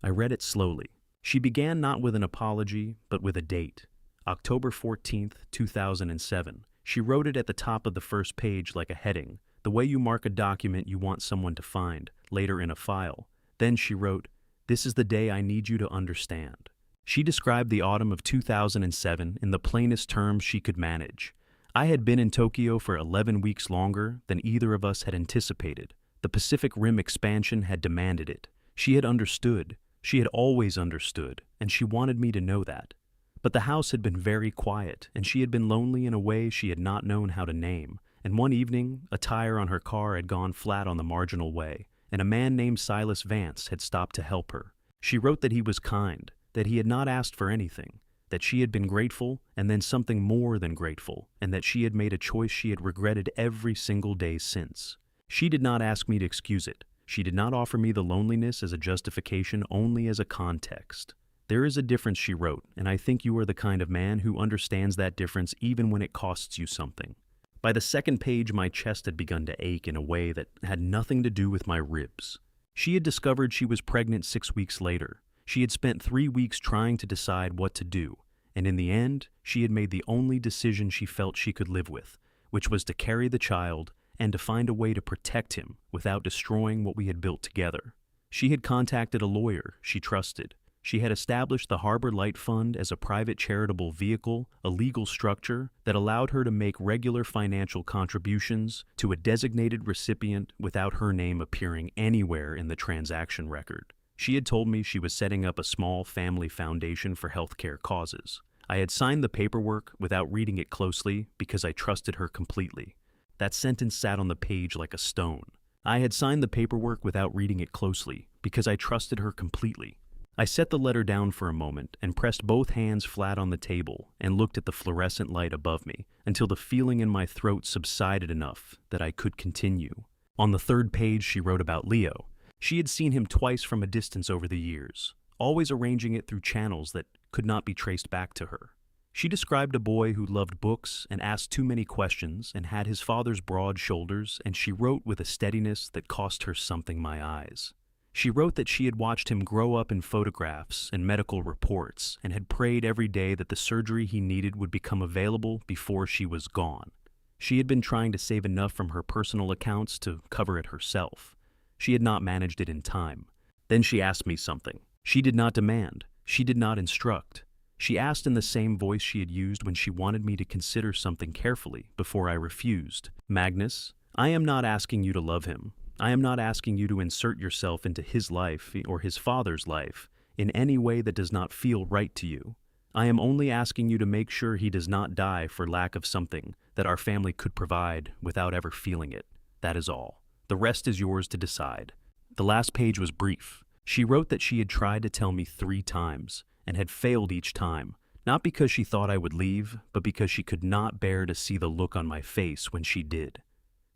I read it slowly. She began not with an apology, but with a date. October 14th, 2007. She wrote it at the top of the first page like a heading, the way you mark a document you want someone to find later in a file. Then she wrote, "This is the day I need you to understand." She described the autumn of 2007 in the plainest terms she could manage. I had been in Tokyo for 11 weeks longer than either of us had anticipated. The Pacific Rim expansion had demanded it. She had understood. She had always understood, and she wanted me to know that. But the house had been very quiet, and she had been lonely in a way she had not known how to name. And one evening, a tire on her car had gone flat on the marginal way, and a man named Silas Vance had stopped to help her. She wrote that he was kind, that he had not asked for anything, that she had been grateful and then something more than grateful, and that she had made a choice she had regretted every single day since. She did not ask me to excuse it. She did not offer me the loneliness as a justification, only as a context. "There is a difference," she wrote, "and I think you are the kind of man who understands that difference even when it costs you something." By the second page, my chest had begun to ache in a way that had nothing to do with my ribs. She had discovered she was pregnant 6 weeks later. She had spent 3 weeks trying to decide what to do, and in the end, she had made the only decision she felt she could live with, which was to carry the child and to find a way to protect him without destroying what we had built together. She had contacted a lawyer she trusted. She had established the Harbor Light Fund as a private charitable vehicle, a legal structure that allowed her to make regular financial contributions to a designated recipient without her name appearing anywhere in the transaction record. She had told me she was setting up a small family foundation for healthcare causes. I had signed the paperwork without reading it closely because I trusted her completely. That sentence sat on the page like a stone. I had signed the paperwork without reading it closely because I trusted her completely. I set the letter down for a moment and pressed both hands flat on the table and looked at the fluorescent light above me until the feeling in my throat subsided enough that I could continue. On the 3rd page, she wrote about Leo. She had seen him twice from a distance over the years, always arranging it through channels that could not be traced back to her. She described a boy who loved books and asked too many questions and had his father's broad shoulders, and she wrote with a steadiness that cost her something my eyes. She wrote that she had watched him grow up in photographs and medical reports and had prayed every day that the surgery he needed would become available before she was gone. She had been trying to save enough from her personal accounts to cover it herself. She had not managed it in time. Then she asked me something. She did not demand. She did not instruct. She asked in the same voice she had used when she wanted me to consider something carefully before I refused. "Magnus, I am not asking you to love him. I am not asking you to insert yourself into his life or his father's life in any way that does not feel right to you. I am only asking you to make sure he does not die for lack of something that our family could provide without ever feeling it. That is all. The rest is yours to decide." The last page was brief. She wrote that she had tried to tell me 3 times and had failed each time, not because she thought I would leave, but because she could not bear to see the look on my face when she did.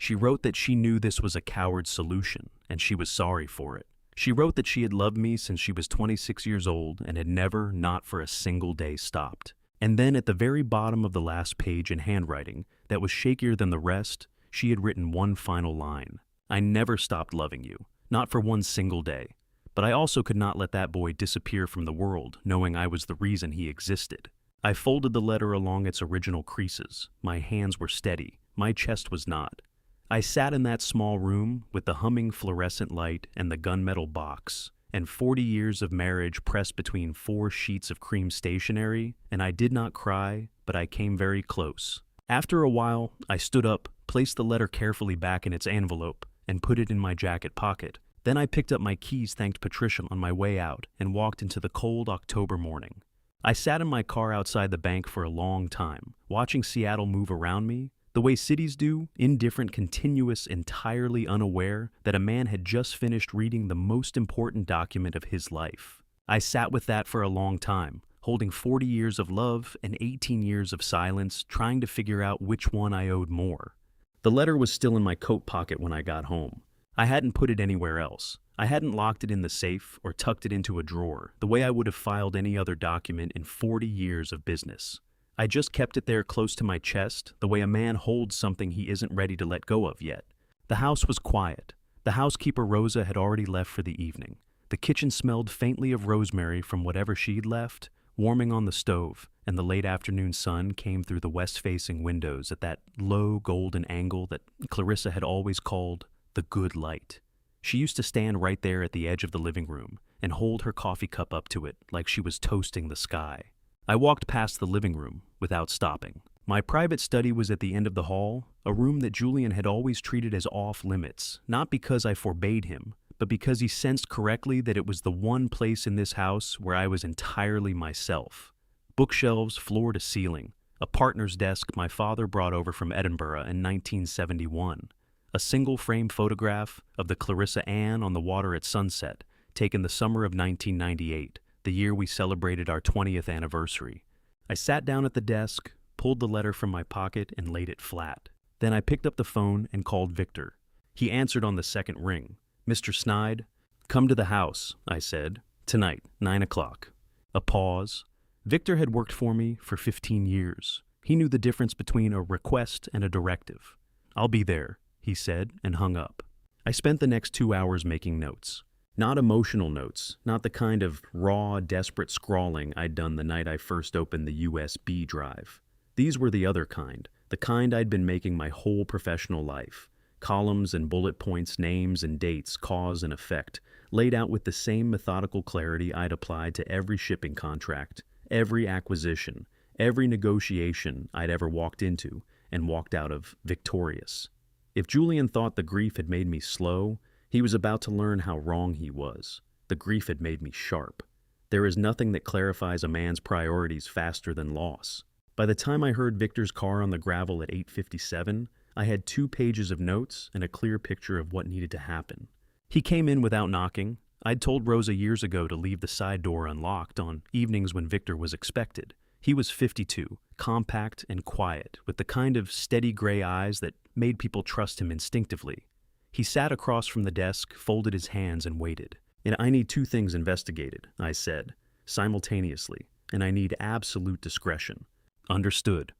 She wrote that she knew this was a coward's solution, and she was sorry for it. She wrote that she had loved me since she was 26 years old and had never, not for a single day, stopped. And then at the very bottom of the last page in handwriting that was shakier than the rest, she had written one final line. I never stopped loving you, not for one single day. But I also could not let that boy disappear from the world, knowing I was the reason he existed. I folded the letter along its original creases. My hands were steady. My chest was not. I sat in that small room with the humming fluorescent light and the gunmetal box, and 40 years of marriage pressed between 4 sheets of cream stationery, and I did not cry, but I came very close. After a while, I stood up, placed the letter carefully back in its envelope, and put it in my jacket pocket. Then I picked up my keys, thanked Patricia on my way out, and walked into the cold October morning. I sat in my car outside the bank for a long time, watching Seattle move around me, the way cities do, indifferent, continuous, entirely unaware that a man had just finished reading the most important document of his life. I sat with that for a long time, holding 40 years of love and 18 years of silence, trying to figure out which one I owed more. The letter was still in my coat pocket when I got home. I hadn't put it anywhere else. I hadn't locked it in the safe or tucked it into a drawer, the way I would have filed any other document in 40 years of business. I just kept it there close to my chest, the way a man holds something he isn't ready to let go of yet. The house was quiet. The housekeeper Rosa had already left for the evening. The kitchen smelled faintly of rosemary from whatever she'd left, warming on the stove, and the late afternoon sun came through the west-facing windows at that low golden angle that Clarissa had always called the good light. She used to stand right there at the edge of the living room and hold her coffee cup up to it like she was toasting the sky. I walked past the living room without stopping. My private study was at the end of the hall, a room that Julian had always treated as off-limits, not because I forbade him, but because he sensed correctly that it was the one place in this house where I was entirely myself. Bookshelves floor to ceiling, a partner's desk my father brought over from Edinburgh in 1971. A single-frame photograph of the Clarissa Ann on the water at sunset, taken the summer of 1998, the year we celebrated our 20th anniversary. I sat down at the desk, pulled the letter from my pocket, and laid it flat. Then I picked up the phone and called Victor. He answered on the second ring. "Mr. Snide?" "Come to the house," I said. "Tonight, 9 o'clock. A pause. Victor had worked for me for 15 years. He knew the difference between a request and a directive. "I'll be there," he said, and hung up. I spent the next 2 hours making notes. Not emotional notes, not the kind of raw, desperate scrawling I'd done the night I first opened the USB drive. These were the other kind, the kind I'd been making my whole professional life. Columns and bullet points, names and dates, cause and effect, laid out with the same methodical clarity I'd applied to every shipping contract, every acquisition, every negotiation I'd ever walked into and walked out of victorious. If Julian thought the grief had made me slow, he was about to learn how wrong he was. The grief had made me sharp. There is nothing that clarifies a man's priorities faster than loss. By the time I heard Victor's car on the gravel at 8:57, I had 2 pages of notes and a clear picture of what needed to happen. He came in without knocking. I'd told Rosa years ago to leave the side door unlocked on evenings when Victor was expected. He was 52, compact and quiet, with the kind of steady gray eyes that made people trust him instinctively. He sat across from the desk, folded his hands, and waited. "And I need 2 things investigated," I said, simultaneously, "and I need absolute discretion." "Understood."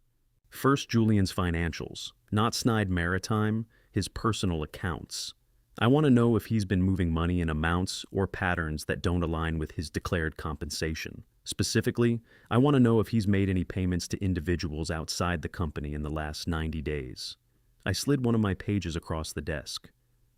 "First, Julian's financials, not Snide Maritime, his personal accounts. I want to know if he's been moving money in amounts or patterns that don't align with his declared compensation. Specifically, I want to know if he's made any payments to individuals outside the company in the last 90 days. I slid one of my pages across the desk.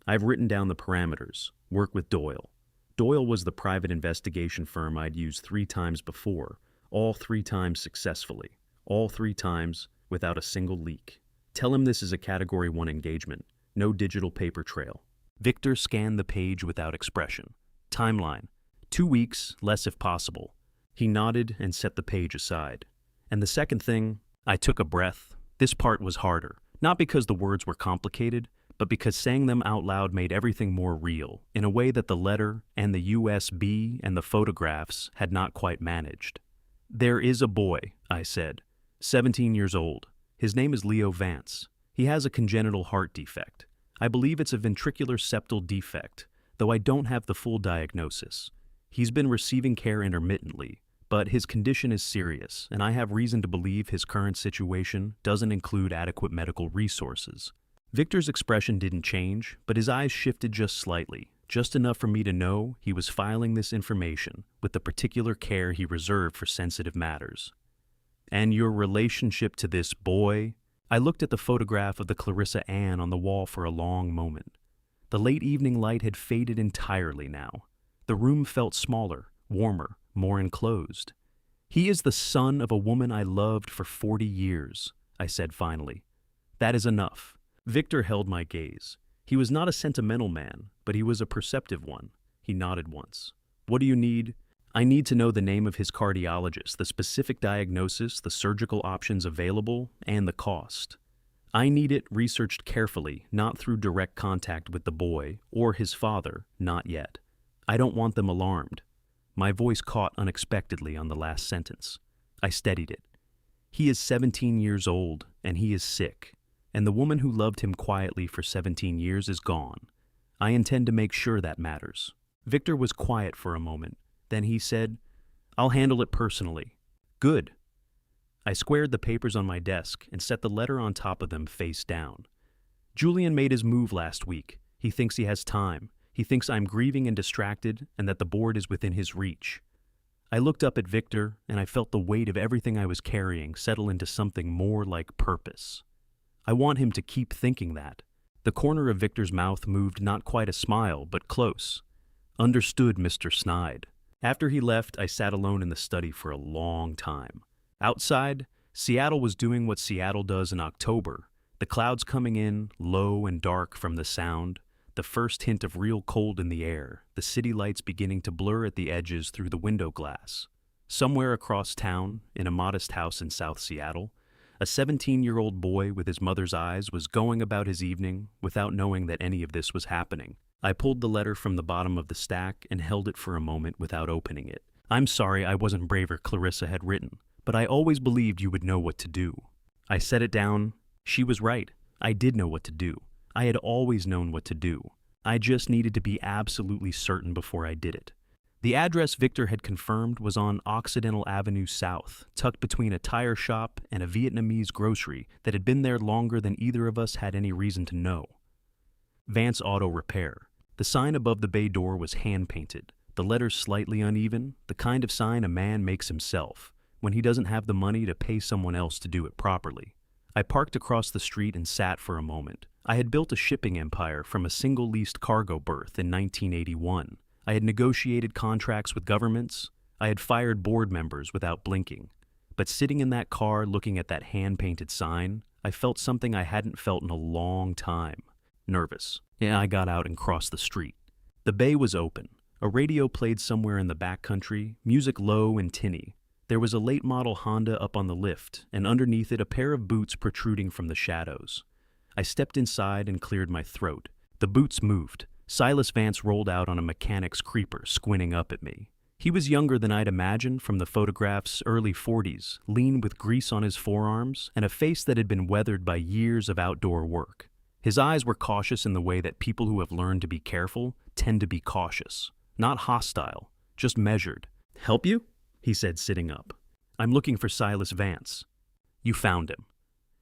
I've written down the parameters. Work with Doyle. Doyle was the private investigation firm I'd used 3 times before, all 3 times successfully, all 3 times without a single leak. Tell him this is a Category 1 engagement, no digital paper trail. Victor scanned the page without expression. Timeline. 2 weeks, less if possible. He nodded and set the page aside. And the second thing, I took a breath. This part was harder, not because the words were complicated, but because saying them out loud made everything more real, in a way that the letter and the USB and the photographs had not quite managed. "There is a boy," I said, 17 years old. His name is Leo Vance. He has a congenital heart defect. I believe it's a ventricular septal defect, though I don't have the full diagnosis. He's been receiving care intermittently, but his condition is serious, and I have reason to believe his current situation doesn't include adequate medical resources. Victor's expression didn't change, but his eyes shifted just slightly, just enough for me to know he was filing this information with the particular care he reserved for sensitive matters. And your relationship to this boy? I looked at the photograph of the Clarissa Ann on the wall for a long moment. The late evening light had faded entirely now. The room felt smaller, warmer, more enclosed. He is the son of a woman I loved for 40 years, I said finally. That is enough. Victor held my gaze. He was not a sentimental man, but he was a perceptive one. He nodded once. What do you need? I need to know the name of his cardiologist, the specific diagnosis, the surgical options available, and the cost. I need it researched carefully, not through direct contact with the boy, or his father, not yet. I don't want them alarmed. My voice caught unexpectedly on the last sentence. I steadied it. He is 17 years old, and he is sick, and the woman who loved him quietly for 17 years is gone. I intend to make sure that matters. Victor was quiet for a moment. Then he said, I'll handle it personally. Good. I squared the papers on my desk and set the letter on top of them face down. Julian made his move last week. He thinks he has time. He thinks I'm grieving and distracted and that the board is within his reach. I looked up at Victor and I felt the weight of everything I was carrying settle into something more like purpose. I want him to keep thinking that. The corner of Victor's mouth moved not quite a smile, but close. Understood, Mr. Snide. After he left, I sat alone in the study for a long time. Outside, Seattle was doing what Seattle does in October. The clouds coming in, low and dark from the sound, the first hint of real cold in the air, the city lights beginning to blur at the edges through the window glass. Somewhere across town, in a modest house in South Seattle, a 17-year-old boy with his mother's eyes was going about his evening without knowing that any of this was happening. I pulled the letter from the bottom of the stack and held it for a moment without opening it. I'm sorry I wasn't braver, Clarissa had written, but I always believed you would know what to do. I set it down. She was right. I did know what to do. I had always known what to do. I just needed to be absolutely certain before I did it. The address Victor had confirmed was on Occidental Avenue South, tucked between a tire shop and a Vietnamese grocery that had been there longer than either of us had any reason to know. Vance Auto Repair. The sign above the bay door was hand-painted, the letters slightly uneven, the kind of sign a man makes himself when he doesn't have the money to pay someone else to do it properly. I parked across the street and sat for a moment. I had built a shipping empire from a single leased cargo berth in 1981. I had negotiated contracts with governments. I had fired board members without blinking. But sitting in that car looking at that hand-painted sign, I felt something I hadn't felt in a long time. Nervous. I got out and crossed the street. The bay was open. A radio played somewhere in the backcountry, music low and tinny. There was a late-model Honda up on the lift, and underneath it a pair of boots protruding from the shadows. I stepped inside and cleared my throat. The boots moved. Silas Vance rolled out on a mechanic's creeper, squinting up at me. He was younger than I'd imagined from the photograph's early 40s, lean with grease on his forearms, and a face that had been weathered by years of outdoor work. His eyes were cautious in the way that people who have learned to be careful tend to be cautious. Not hostile, just measured. Help you? He said, sitting up. I'm looking for Silas Vance. You found him.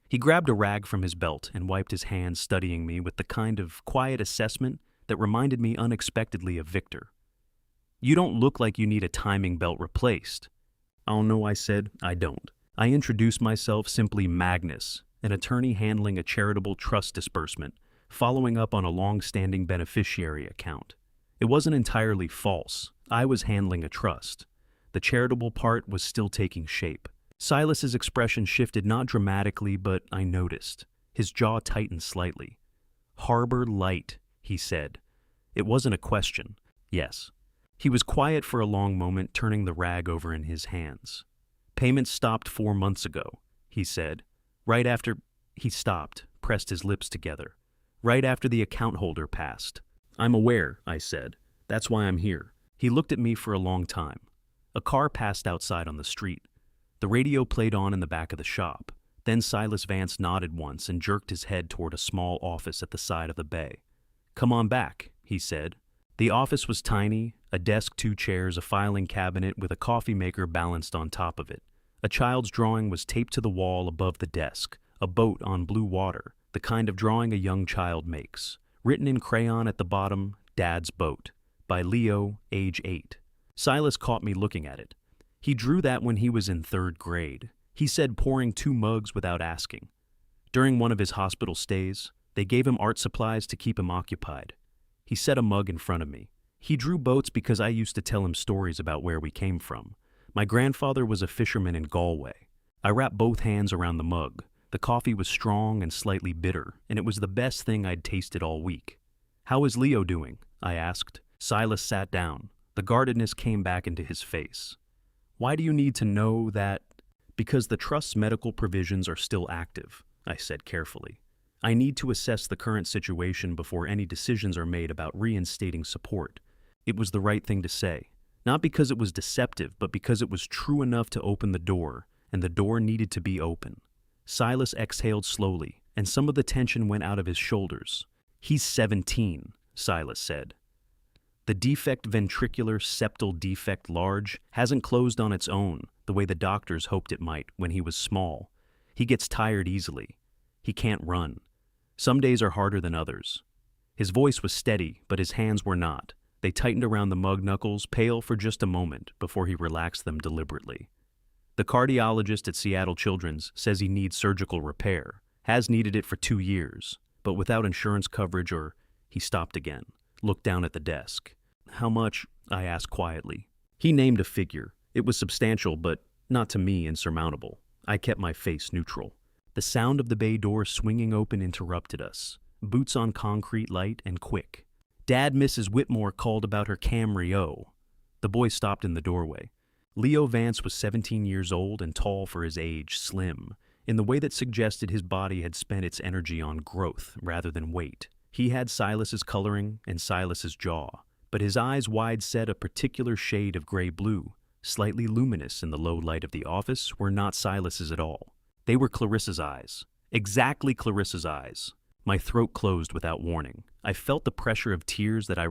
He grabbed a rag from his belt and wiped his hands, studying me with the kind of quiet assessment that reminded me unexpectedly of Victor. You don't look like you need a timing belt replaced. Oh no, I said, I don't. I introduced myself simply Magnus, an attorney handling a charitable trust disbursement, following up on a long-standing beneficiary account. It wasn't entirely false. I was handling a trust. The charitable part was still taking shape. Silas's expression shifted not dramatically, but I noticed. His jaw tightened slightly. Harbor Light, he said. It wasn't a question. Yes. He was quiet for a long moment, turning the rag over in his hands. Payments stopped 4 months ago, he said. Right after he stopped, pressed his lips together. Right after the account holder passed. I'm aware, I said. That's why I'm here. He looked at me for a long time. A car passed outside on the street. The radio played on in the back of the shop. Then Silas Vance nodded once and jerked his head toward a small office at the side of the bay. Come on back, he said. The office was tiny, a desk, 2 chairs, a filing cabinet with a coffee maker balanced on top of it. A child's drawing was taped to the wall above the desk, a boat on blue water, the kind of drawing a young child makes. Written in crayon at the bottom, Dad's Boat, by Leo, age 8. Silas caught me looking at it. He drew that when he was in 3rd grade. He said pouring 2 mugs without asking. During one of his hospital stays, they gave him art supplies to keep him occupied. He set a mug in front of me. He drew boats because I used to tell him stories about where we came from. My grandfather was a fisherman in Galway. I wrapped both hands around the mug. The coffee was strong and slightly bitter, and it was the best thing I'd tasted all week. "How is Leo doing?" I asked. Silas sat down. The guardedness came back into his face. "Why do you need to know that?" "Because the trust's medical provisions are still active," I said carefully. "I need to assess the current situation before any decisions are made about reinstating support." It was the right thing to say. Not because it was deceptive, but because it was true enough to open the door, and the door needed to be open. Silas exhaled slowly, and some of the tension went out of his shoulders. "He's 17, Silas said. "The defect ventricular septal defect large hasn't closed on its own the way the doctors hoped it might when he was small. He gets tired easily. He can't run. Some days are harder than others." His voice was steady, but his hands were not. They tightened around the mug knuckles, pale for just a moment, before he relaxed them deliberately. "The cardiologist at Seattle Children's says he needs surgical repair, has needed it for 2 years, but without insurance coverage or—" He stopped again, looked down at the desk. "How much?" I asked quietly. He named a figure. It was substantial, but not to me insurmountable. I kept my face neutral. The sound of the bay door swinging open interrupted us. Boots on concrete, light and quick. "Dad, Mrs. Whitmore called about her Camry O." The boy stopped in the doorway. Leo Vance was 17 years old and tall for his age, slim, in the way that suggested his body had spent its energy on growth rather than weight. He had Silas's coloring and Silas's jaw, but his eyes wide set a particular shade of gray-blue, slightly luminous in the low light of the office, were not Silas's at all. They were Clarissa's eyes. Exactly Clarissa's eyes. My throat closed without warning. I felt the pressure of tears that I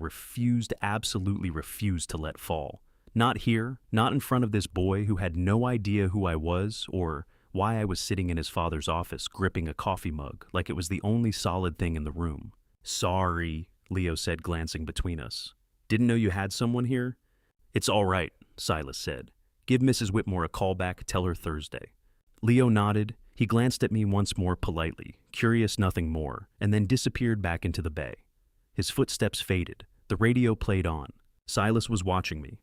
absolutely refused to let fall. Not here, not in front of this boy who had no idea who I was or why I was sitting in his father's office gripping a coffee mug like it was the only solid thing in the room. "Sorry," Leo said, glancing between us. "Didn't know you had someone here?" "It's all right," Silas said. "Give Mrs. Whitmore a call back, tell her Thursday." Leo nodded. He glanced at me once more politely, curious nothing more, and then disappeared back into the bay. His footsteps faded. The radio played on. Silas was watching me.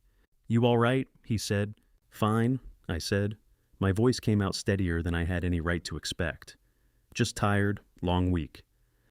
"You all right?" he said. "Fine," I said. My voice came out steadier than I had any right to expect. "Just tired, long week."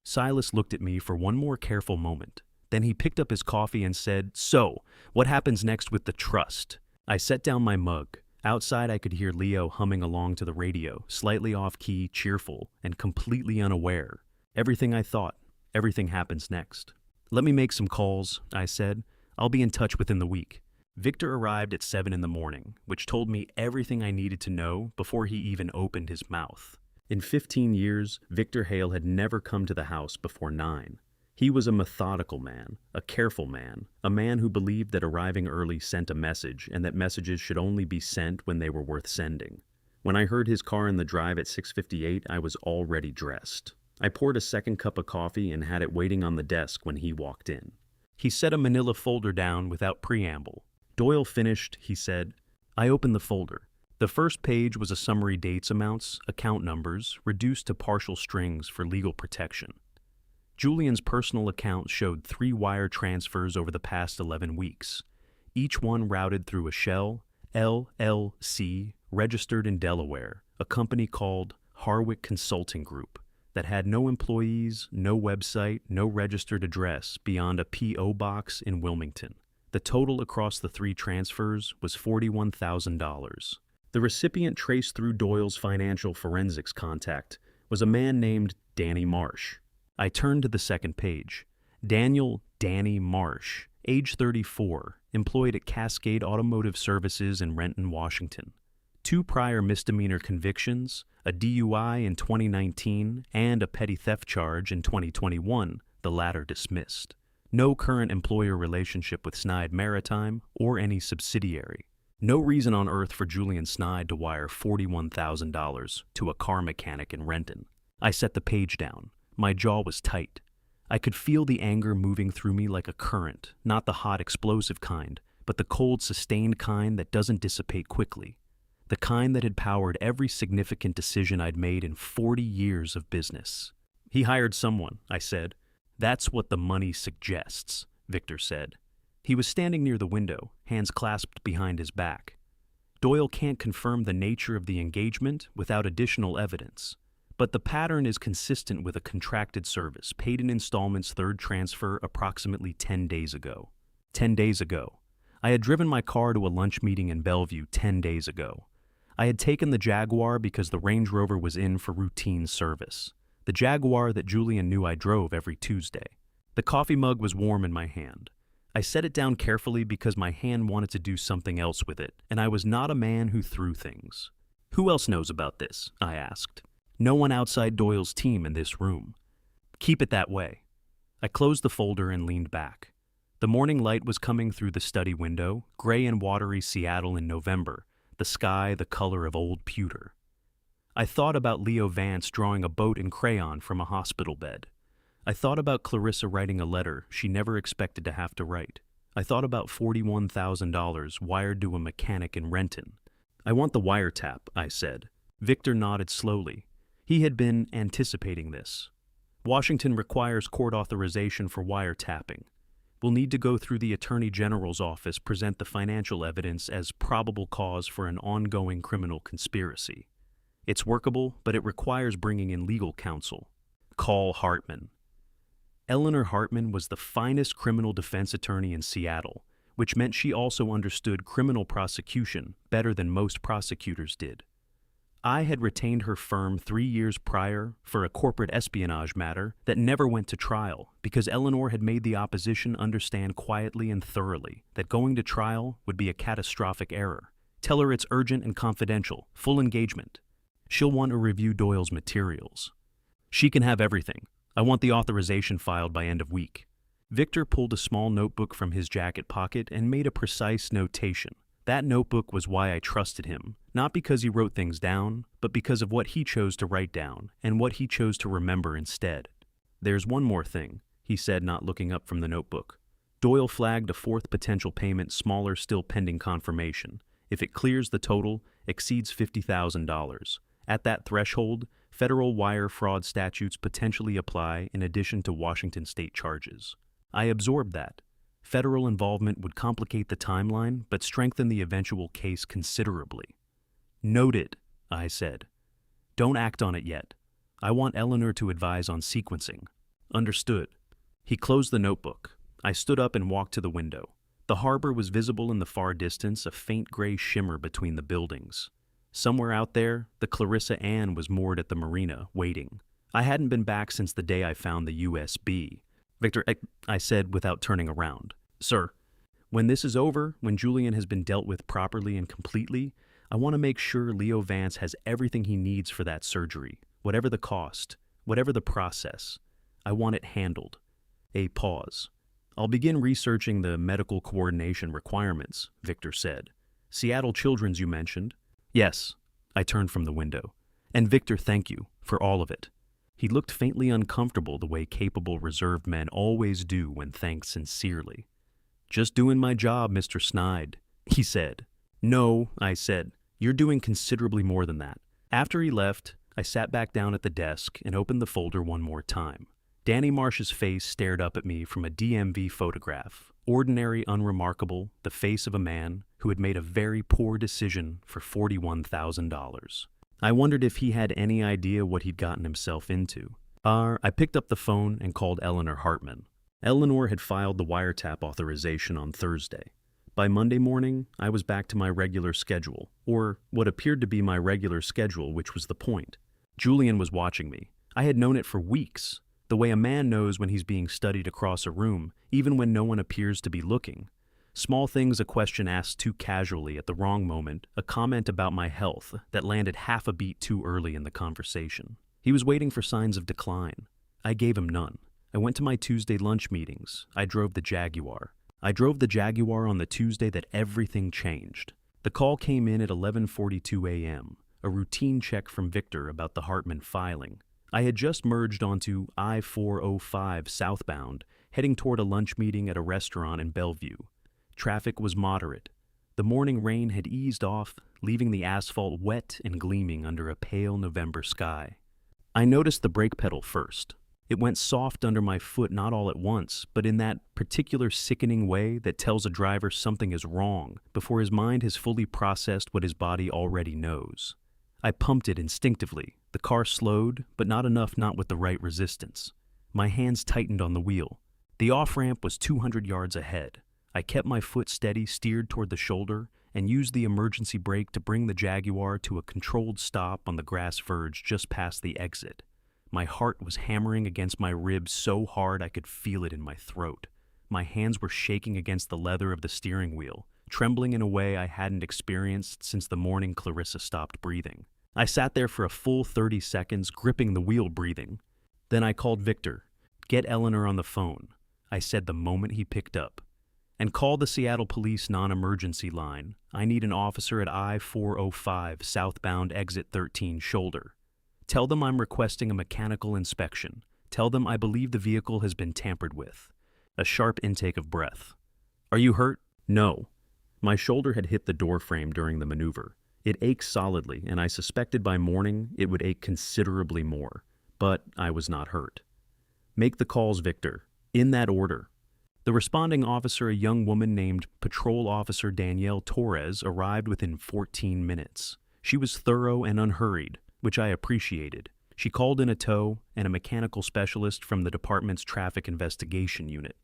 Silas looked at me for one more careful moment. Then he picked up his coffee and said, "So, what happens next with the trust?" I set down my mug. Outside, I could hear Leo humming along to the radio, slightly off-key, cheerful, and completely unaware. Everything I thought. Everything happens next. "Let me make some calls," I said. "I'll be in touch within the week." Victor arrived at 7 in the morning, which told me everything I needed to know before he even opened his mouth. In 15 years, Victor Hale had never come to the house before 9. He was a methodical man, a careful man, a man who believed that arriving early sent a message and that messages should only be sent when they were worth sending. When I heard his car in the drive at 6:58, I was already dressed. I poured a second cup of coffee and had it waiting on the desk when he walked in. He set a manila folder down without preamble. "Doyle finished," he said. I opened the folder. The first page was a summary dates amounts, account numbers, reduced to partial strings for legal protection. Julian's personal account showed 3 wire transfers over the past 11 weeks, each one routed through a shell, LLC, registered in Delaware, a company called Harwick Consulting Group, that had no employees, no website, no registered address beyond a P.O. box in Wilmington. The total across the 3 transfers was $41,000. The recipient traced through Doyle's financial forensics contact was a man named Danny Marsh. I turned to the second page. Danny Marsh, age 34, employed at Cascade Automotive Services in Renton, Washington. 2 prior misdemeanor convictions, a DUI in 2019 and a petty theft charge in 2021, the latter dismissed. No current employer relationship with Snide Maritime or any subsidiary. No reason on earth for Julian Snide to wire $41,000 to a car mechanic in Renton. I set the page down. My jaw was tight. I could feel the anger moving through me like a current, not the hot explosive kind, but the cold sustained kind that doesn't dissipate quickly. The kind that had powered every significant decision I'd made in 40 years of business. He hired someone, I said. That's what the money suggests, Victor said. He was standing near the window, hands clasped behind his back. Doyle can't confirm the nature of the engagement without additional evidence. But the pattern is consistent with a contracted service, paid in installments, third transfer approximately 10 days ago. 10 days ago. I had driven my car to a lunch meeting in Bellevue 10 days ago. I had taken the Jaguar because the Range Rover was in for routine service. The Jaguar that Julian knew I drove every Tuesday. The coffee mug was warm in my hand. I set it down carefully because my hand wanted to do something else with it, and I was not a man who threw things. Who else knows about this? I asked. No one outside Doyle's team in this room. Keep it that way. I closed the folder and leaned back. The morning light was coming through the study window, gray and watery Seattle in November, the sky the color of old pewter. I thought about Leo Vance drawing a boat in crayon from a hospital bed. I thought about Clarissa writing a letter she never expected to have to write. I thought about $41,000 wired to a mechanic in Renton. I want the wiretap, I said. Victor nodded slowly. He had been anticipating this. Washington requires court authorization for wiretapping. We'll need to go through the Attorney General's office, present the financial evidence as probable cause for an ongoing criminal conspiracy. It's workable, but it requires bringing in legal counsel. Call Hartman. Eleanor Hartman was the finest criminal defense attorney in Seattle, which meant she also understood criminal prosecution better than most prosecutors did. I had retained her firm 3 years prior for a corporate espionage matter that never went to trial because Eleanor had made the opposition understand quietly and thoroughly that going to trial would be a catastrophic error. Tell her it's urgent and confidential, full engagement. She'll want to review Doyle's materials. She can have everything. I want the authorization filed by end of week. Victor pulled a small notebook from his jacket pocket and made a precise notation. That notebook was why I trusted him, not because he wrote things down, but because of what he chose to write down and what he chose to remember instead. There's one more thing, he said, not looking up from the notebook. Doyle flagged a fourth potential payment, smaller, still pending confirmation. If it clears the total, exceeds $50,000. At that threshold, federal wire fraud statutes potentially apply in addition to Washington state charges. I absorbed that. Federal involvement would complicate the timeline, but strengthen the eventual case considerably. Noted, I said. Don't act on it yet. I want Eleanor to advise on sequencing. Understood. He closed the notebook. I stood up and walked to the window. The harbor was visible in the far distance, a faint gray shimmer between the buildings. Somewhere out there, the Clarissa Ann was moored at the marina, waiting. I hadn't been back since the day I found the USB. Victor, I said without turning around. Sir, when this is over, when Julian has been dealt with properly and completely, I want to make sure Leo Vance has everything he needs for that surgery, whatever the cost, whatever the process. I want it handled. A pause. I'll begin researching the medical coordination requirements, Victor said. Seattle Children's you mentioned. Yes, I turned from the window. And Victor, thank you for all of it. He looked faintly uncomfortable the way capable, reserved men always do when thanked sincerely. Just doing my job, Mr. Snide, he said. No, I said. You're doing considerably more than that. After he left, I sat back down at the desk and opened the folder one more time. Danny Marsh's face stared up at me from a DMV photograph. Ordinary, unremarkable, the face of a man who had made a very poor decision for $41,000. I wondered if he had any idea what he'd gotten himself into. I picked up the phone and called Eleanor Hartman. Eleanor had filed the wiretap authorization on Thursday. By Monday morning, I was back to my regular schedule, or what appeared to be my regular schedule, which was the point. Julian was watching me. I had known it for weeks, the way a man knows when he's being studied across a room, even when no one appears to be looking. Small things, a question asked too casually at the wrong moment, a comment about my health that landed half a beat too early in the conversation. He was waiting for signs of decline. I gave him none. I went to my Tuesday lunch meetings. I drove the Jaguar. I drove the Jaguar on the Tuesday that everything changed. The call came in at 11:42 a.m., a routine check from Victor about the Hartman filing. I had just merged onto I-405 southbound, heading toward a lunch meeting at a restaurant in Bellevue. Traffic was moderate. The morning rain had eased off, leaving the asphalt wet and gleaming under a pale November sky. I noticed the brake pedal first. It went soft under my foot not all at once, but in that particular sickening way that tells a driver something is wrong before his mind has fully processed what his body already knows. I pumped it instinctively. The car slowed, but not enough, not with the right resistance. My hands tightened on the wheel. The off-ramp was 200 yards ahead. I kept my foot steady, steered toward the shoulder, and used the emergency brake to bring the Jaguar to a controlled stop on the grass verge just past the exit. My heart was hammering against my ribs so hard I could feel it in my throat. My hands were shaking against the leather of the steering wheel, trembling in a way I hadn't experienced since the morning Clarissa stopped breathing. I sat there for a full 30 seconds, gripping the wheel, breathing. Then I called Victor. "Get Eleanor on the phone," I said the moment he picked up. "And call the Seattle Police non-emergency line. I need an officer at I-405 southbound exit 13 shoulder. Tell them I'm requesting a mechanical inspection. Tell them I believe the vehicle has been tampered with." A sharp intake of breath. "Are you hurt?" "No." My shoulder had hit the door frame during the maneuver. It ached solidly, and I suspected by morning it would ache considerably more. But I was not hurt. "Make the calls, Victor. In that order." The responding officer, a young woman named Patrol Officer Danielle Torres, arrived within 14 minutes. She was thorough and unhurried, which I appreciated. She called in a tow and a mechanical specialist from the department's traffic investigation unit.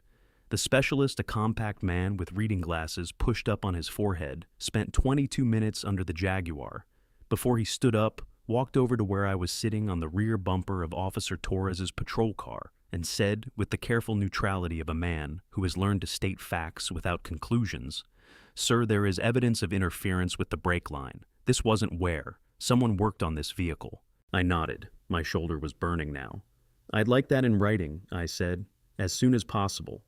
The specialist, a compact man with reading glasses pushed up on his forehead, spent 22 minutes under the Jaguar before he stood up, walked over to where I was sitting on the rear bumper of Officer Torres's patrol car, and said, with the careful neutrality of a man who has learned to state facts without conclusions, "Sir, there is evidence of interference with the brake line. This wasn't wear. Someone worked on this vehicle." I nodded. My shoulder was burning now. "I'd like that in writing," I said, "as soon as possible."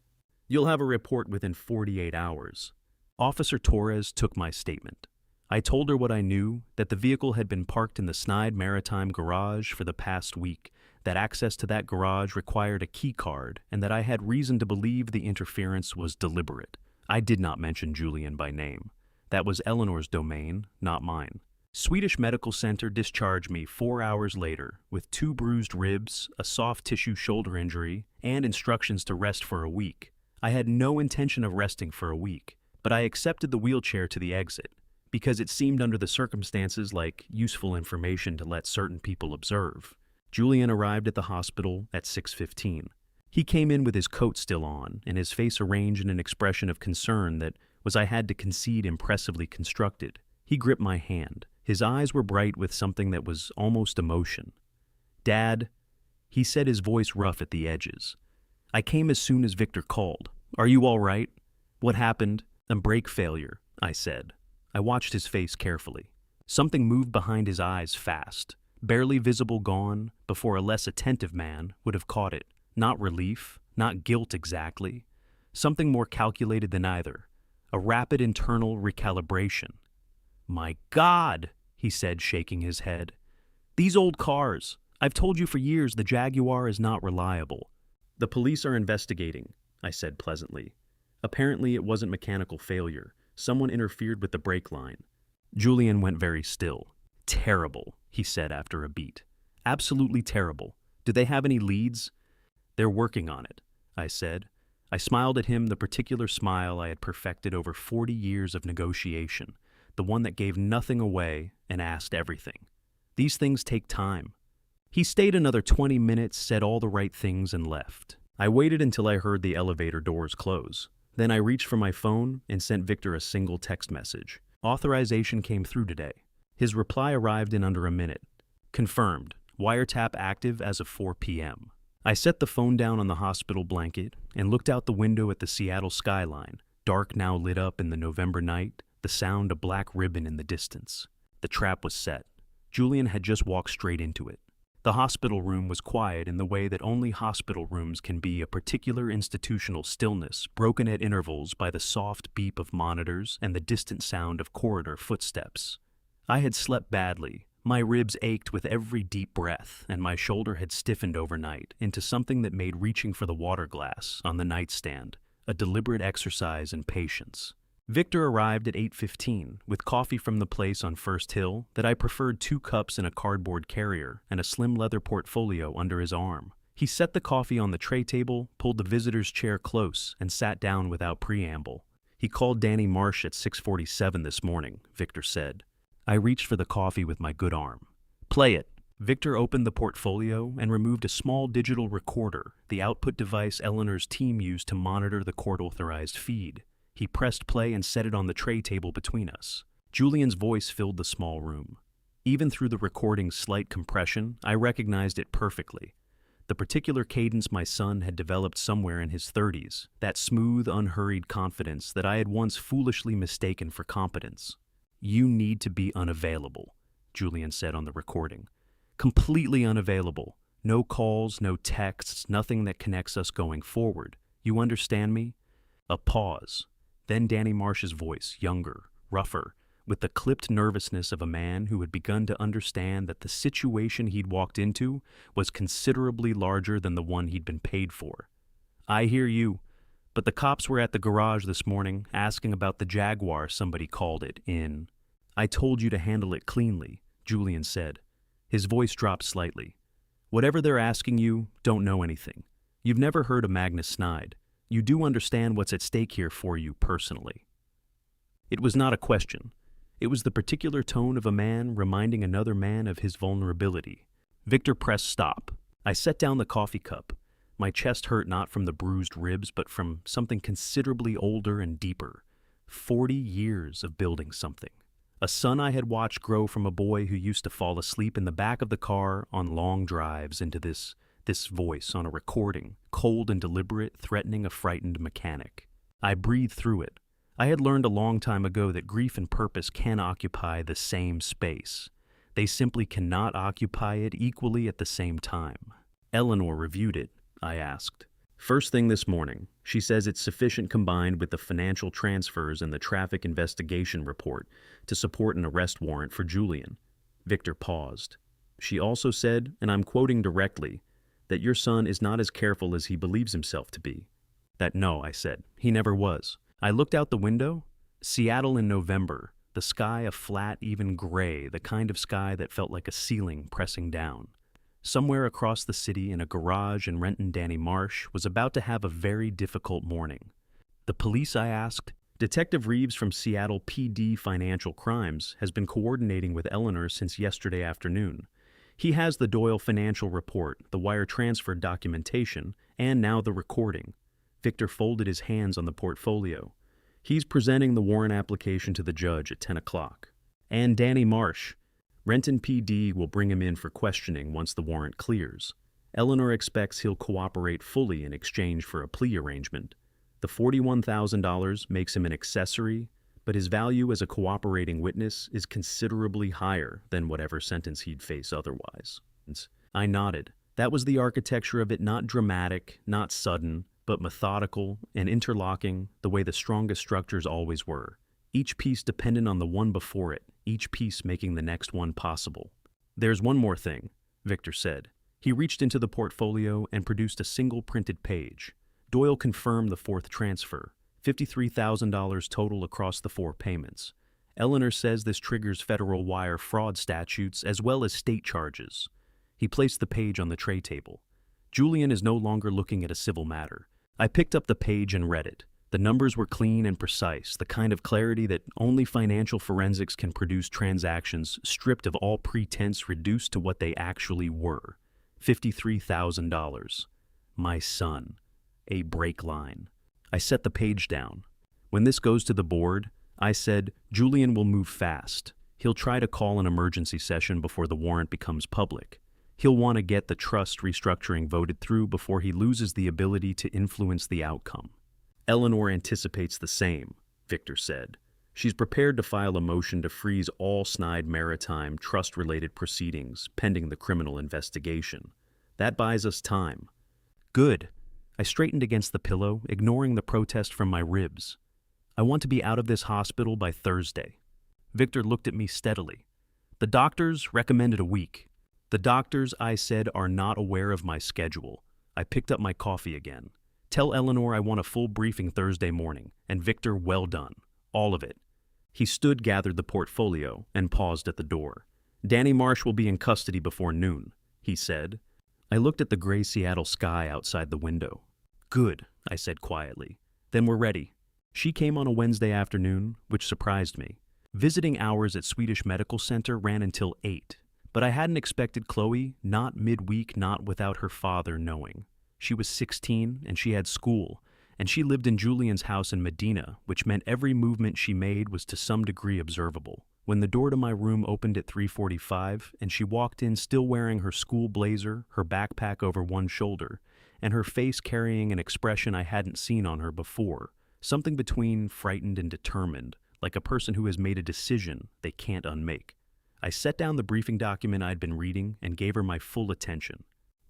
"You'll have a report within 48 hours. Officer Torres took my statement. I told her what I knew, that the vehicle had been parked in the Snide Maritime garage for the past week, that access to that garage required a key card, and that I had reason to believe the interference was deliberate. I did not mention Julian by name. That was Eleanor's domain, not mine. Swedish Medical Center discharged me 4 hours later with 2 bruised ribs, a soft tissue shoulder injury, and instructions to rest for a week. I had no intention of resting for a week, but I accepted the wheelchair to the exit, because it seemed under the circumstances like useful information to let certain people observe. Julian arrived at the hospital at 6:15. He came in with his coat still on, and his face arranged in an expression of concern that was, I had to concede, impressively constructed. He gripped my hand. His eyes were bright with something that was almost emotion. "Dad," he said, his voice rough at the edges. "I came as soon as Victor called. Are you all right?" "What happened?" "A brake failure," I said. I watched his face carefully. Something moved behind his eyes fast, barely visible, gone, before a less attentive man would have caught it. Not relief, not guilt exactly. Something more calculated than either. A rapid internal recalibration. "My God," he said, shaking his head. "These old cars. I've told you for years the Jaguar is not reliable." "The police are investigating," I said pleasantly. "Apparently it wasn't mechanical failure. Someone interfered with the brake line." Julian went very still. "Terrible," he said after a beat. "Absolutely terrible. Do they have any leads?" "They're working on it," I said. I smiled at him, the particular smile I had perfected over 40 years of negotiation, the one that gave nothing away and asked everything. These things take time. He stayed another 20 minutes, said all the right things, and left. I waited until I heard the elevator doors close. Then I reached for my phone and sent Victor a single text message. "Authorization came through today." His reply arrived in under a minute. "Confirmed. Wiretap active as of 4 p.m. I set the phone down on the hospital blanket and looked out the window at the Seattle skyline, dark now lit up in the November night, the sound a black ribbon in the distance. The trap was set. Julian had just walked straight into it. The hospital room was quiet in the way that only hospital rooms can be, a particular institutional stillness broken at intervals by the soft beep of monitors and the distant sound of corridor footsteps. I had slept badly, My ribs ached with every deep breath, and my shoulder had stiffened overnight into something that made reaching for the water glass on the nightstand a deliberate exercise in patience. Victor arrived at 8:15 with coffee from the place on First Hill that I preferred 2 cups in a cardboard carrier and a slim leather portfolio under his arm. He set the coffee on the tray table, pulled the visitor's chair close, and sat down without preamble. He called Danny Marsh at 6:47 this morning, Victor said. I reached for the coffee with my good arm. Play it. Victor opened the portfolio and removed a small digital recorder, the output device Eleanor's team used to monitor the court-authorized feed. He pressed play and set it on the tray table between us. Julian's voice filled the small room. Even through the recording's slight compression, I recognized it perfectly. The particular cadence my son had developed somewhere in his 30s, that smooth, unhurried confidence that I had once foolishly mistaken for competence. You need to be unavailable, Julian said on the recording. Completely unavailable. No calls, no texts, nothing that connects us going forward. You understand me? A pause. Then Danny Marsh's voice, younger, rougher, with the clipped nervousness of a man who had begun to understand that the situation he'd walked into was considerably larger than the one he'd been paid for. I hear you, but the cops were at the garage this morning asking about the Jaguar somebody called it in. I told you to handle it cleanly, Julian said. His voice dropped slightly. Whatever they're asking you, don't know anything. You've never heard of Magnus Snide. You do understand what's at stake here for you personally. It was not a question. It was the particular tone of a man reminding another man of his vulnerability. Victor pressed stop. I set down the coffee cup. My chest hurt not from the bruised ribs, but from something considerably older and deeper. 40 years of building something. A son I had watched grow from a boy who used to fall asleep in the back of the car on long drives into this voice on a recording, cold and deliberate, threatening a frightened mechanic. I breathed through it. I had learned a long time ago that grief and purpose can occupy the same space. They simply cannot occupy it equally at the same time. Eleanor reviewed it, I asked. First thing this morning, she says it's sufficient combined with the financial transfers and the traffic investigation report to support an arrest warrant for Julian. Victor paused. She also said, and I'm quoting directly, that your son is not as careful as he believes himself to be. That no, I said. He never was. I looked out the window. Seattle in November, the sky a flat, even gray, the kind of sky that felt like a ceiling pressing down. Somewhere across the city in a garage in Renton, Danny Marsh was about to have a very difficult morning. The police, I asked. Detective Reeves from Seattle PD Financial Crimes has been coordinating with Eleanor since yesterday afternoon. He has the Doyle financial report, the wire transfer documentation, and now the recording. Victor folded his hands on the portfolio. He's presenting the warrant application to the judge at 10 o'clock. And Danny Marsh. Renton PD will bring him in for questioning once the warrant clears. Eleanor expects he'll cooperate fully in exchange for a plea arrangement. The $41,000 makes him an accessory, but his value as a cooperating witness is considerably higher than whatever sentence he'd face otherwise. I nodded. That was the architecture of it, not dramatic, not sudden, but methodical and interlocking the way the strongest structures always were. Each piece dependent on the one before it, each piece making the next one possible. There's one more thing, Victor said. He reached into the portfolio and produced a single printed page. Doyle confirmed the fourth transfer, $53,000 total across the 4 payments. Eleanor says this triggers federal wire fraud statutes as well as state charges. He placed the page on the tray table. Julian is no longer looking at a civil matter. I picked up the page and read it. The numbers were clean and precise, the kind of clarity that only financial forensics can produce transactions stripped of all pretense reduced to what they actually were. $53,000. My son. A break line. I set the page down. When this goes to the board, I said, Julian will move fast. He'll try to call an emergency session before the warrant becomes public. He'll want to get the trust restructuring voted through before he loses the ability to influence the outcome. Eleanor anticipates the same, Victor said. She's prepared to file a motion to freeze all Snide Maritime trust-related proceedings pending the criminal investigation. That buys us time. Good. I straightened against the pillow, ignoring the protest from my ribs. I want to be out of this hospital by Thursday. Victor looked at me steadily. The doctors recommended a week. The doctors, I said, are not aware of my schedule. I picked up my coffee again. Tell Eleanor I want a full briefing Thursday morning, and Victor, well done. All of it. He stood, gathered the portfolio, and paused at the door. Danny Marsh will be in custody before noon, he said. I looked at the gray Seattle sky outside the window. Good, I said quietly. Then we're ready. She came on a Wednesday afternoon, which surprised me. Visiting hours at Swedish Medical Center ran until 8, but I hadn't expected Chloe, not midweek, not without her father knowing. She was 16, and she had school, and she lived in Julian's house in Medina, which meant every movement she made was to some degree observable. When the door to my room opened at 3:45, and she walked in still wearing her school blazer, her backpack over one shoulder, and her face carrying an expression I hadn't seen on her before, something between frightened and determined, like a person who has made a decision they can't unmake. I set down the briefing document I'd been reading and gave her my full attention.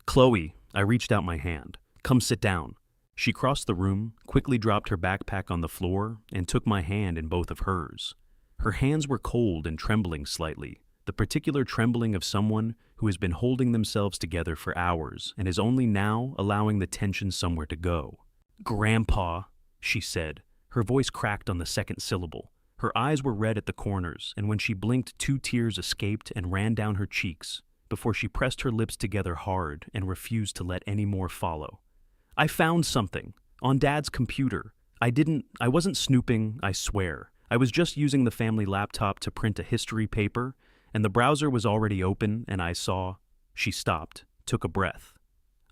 Chloe, I reached out my hand. Come sit down. She crossed the room, quickly dropped her backpack on the floor, and took my hand in both of hers. Her hands were cold and trembling slightly, the particular trembling of someone who has been holding themselves together for hours and is only now allowing the tension somewhere to go. Grandpa, she said. Her voice cracked on the second syllable. Her eyes were red at the corners, and when she blinked, 2 tears escaped and ran down her cheeks before she pressed her lips together hard and refused to let any more follow. I found something. On Dad's computer. I wasn't snooping, I swear. I was just using the family laptop to print a history paper, and the browser was already open, and I saw. She stopped, took a breath.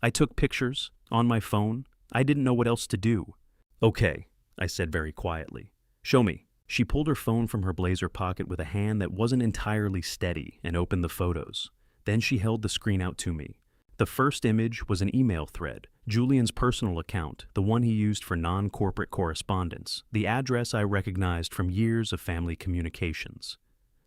I took pictures, on my phone. I didn't know what else to do. Okay, I said very quietly. Show me. She pulled her phone from her blazer pocket with a hand that wasn't entirely steady and opened the photos. Then she held the screen out to me. The first image was an email thread, Julian's personal account, the one he used for non-corporate correspondence, the address I recognized from years of family communications.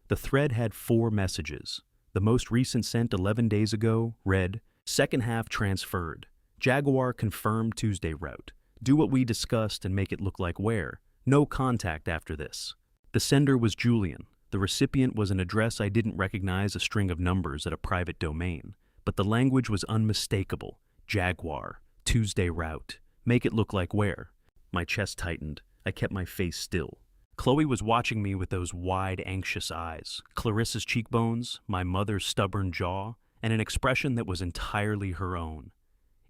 The thread had 4 messages. The most recent, sent 11 days ago, read, "Second half transferred. Jaguar confirmed Tuesday route. Do what we discussed and make it look like where. No contact after this." The sender was Julian. The recipient was an address I didn't recognize, a string of numbers at a private domain. But the language was unmistakable. Jaguar. Tuesday route. Make it look like where. My chest tightened. I kept my face still. Chloe was watching me with those wide, anxious eyes, Clarissa's cheekbones, my mother's stubborn jaw, and an expression that was entirely her own.